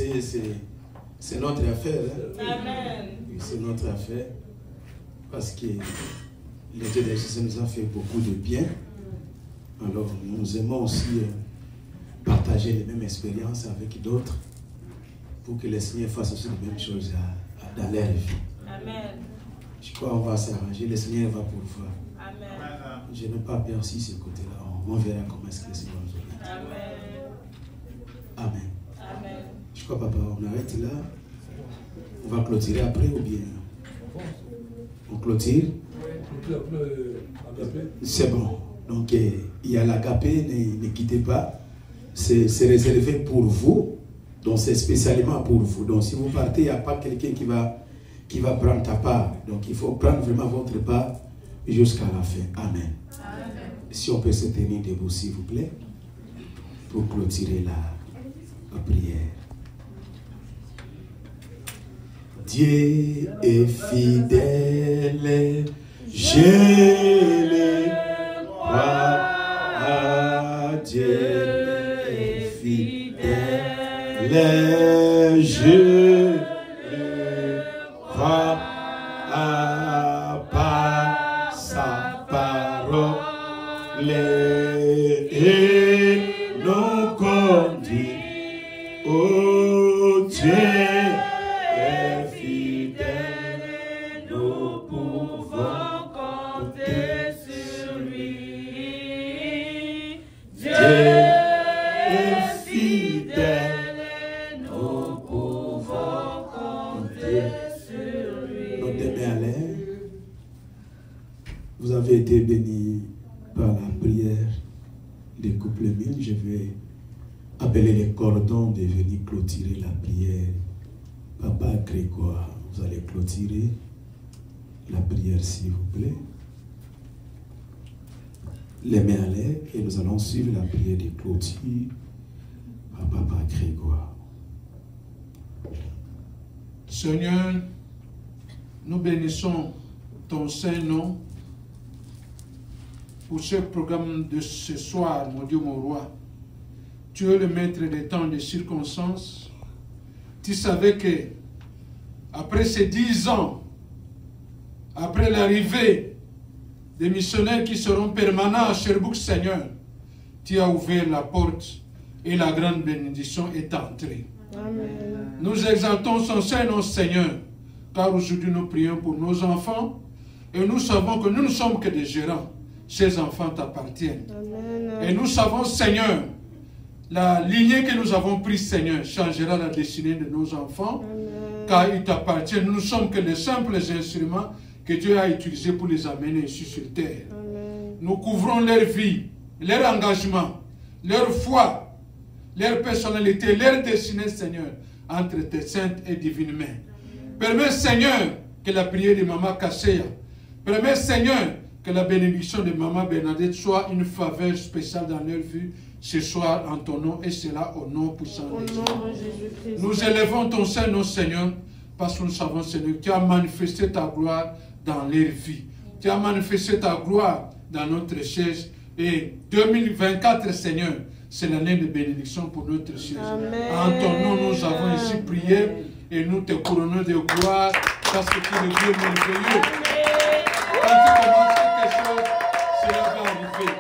c'est notre affaire. Hein? Amen. C'est notre affaire. Parce que le Dieu de la JCC nous a fait beaucoup de bien. Alors, nous aimons aussi partager les mêmes expériences avec d'autres pour que les Seigneur fassent aussi les mêmes choses dans leur vie. Amen. Je crois qu'on va s'arranger, le Seigneur va pourvoir. Amen. Je n'ai pas perçu ce côté-là. On verra comment est-ce que le Seigneur nous aide. Amen. Amen. Amen. Je crois, papa, on arrête là. On va clôturer après ou bien? On clôture? C'est bon. Donc, il y a l'agapé, ne quittez pas. C'est réservé pour vous. Donc, c'est spécialement pour vous. Donc, si vous partez, il n'y a pas quelqu'un qui va prendre ta part. Donc, il faut prendre vraiment votre part jusqu'à la fin. Amen. Amen. Si on peut se tenir debout, s'il vous plaît, pour clôturer la prière. Dieu est fidèle, je le crois. Dieu est fidèle, je le crois. Par sa parole et nous conduit. Oh Dieu est fidèle, nous pouvons compter sur lui. Dieu est fidèle, nous pouvons compter sur lui. Notre Alain, vous avez été bénis par la prière des couples 1000. Je vais appeler les cordons de venir clôturer la prière. Papa Grégoire, vous allez clôturer la prière s'il vous plaît. Les mains à l'air et nous allons suivre la prière de clôture par Papa Grégoire. Seigneur, nous bénissons ton Saint-Nom pour ce programme de ce soir, mon Dieu, mon roi. Tu es le maître des temps et des circonstances. Tu savais que, après ces 10 ans, après l'arrivée des missionnaires qui seront permanents à Sherbrooke, Seigneur, tu as ouvert la porte et la grande bénédiction est entrée. Amen. Nous exaltons son Saint-Nom, Seigneur, car aujourd'hui nous prions pour nos enfants et nous savons que nous ne sommes que des gérants. Ces enfants t'appartiennent. Et nous savons, Seigneur, la lignée que nous avons prise, Seigneur, changera la destinée de nos enfants. Amen. Car ils t'appartiennent. Nous ne sommes que les simples instruments que Dieu a utilisés pour les amener ici sur terre. Amen. Nous couvrons leur vie, leur engagement, leur foi, leur personnalité, leur destinée, Seigneur, entre tes saintes et divines mains. Permets, Seigneur, que la prière de Maman Kasseya, permets, Seigneur, que la bénédiction de Maman Bernadette soit une faveur spéciale dans leur vie ce soir en ton nom, et cela au nom puissant de Jésus. Nous élevons ton Saint-Nom, Seigneur, parce que nous savons, Seigneur, que tu as manifesté ta gloire dans leur vie. Tu as manifesté ta gloire dans notre chaise. Et 2024, Seigneur, c'est l'année de bénédiction pour notre chaise. En ton nom, nous avons ici prié et nous te couronnons de gloire parce que tu es Dieu merveilleux. Quand tu commences quelque chose, cela va arriver.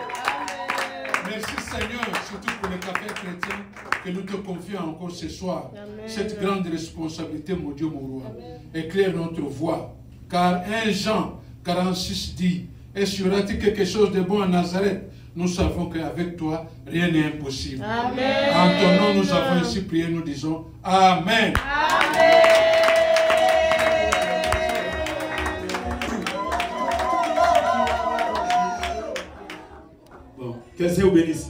Merci Seigneur, surtout pour le café chrétien que nous te confions encore ce soir. Amen. Cette grande responsabilité, mon Dieu, mon roi, éclaire notre voie. Car 1 Jean 46 dit, et sera-t-il quelque chose de bon à Nazareth? Nous savons qu'avec toi, rien n'est impossible. Amen. En ton nom, nous avons ici prié, nous disons Amen. Amen. Bon, que Dieu vous bénisse.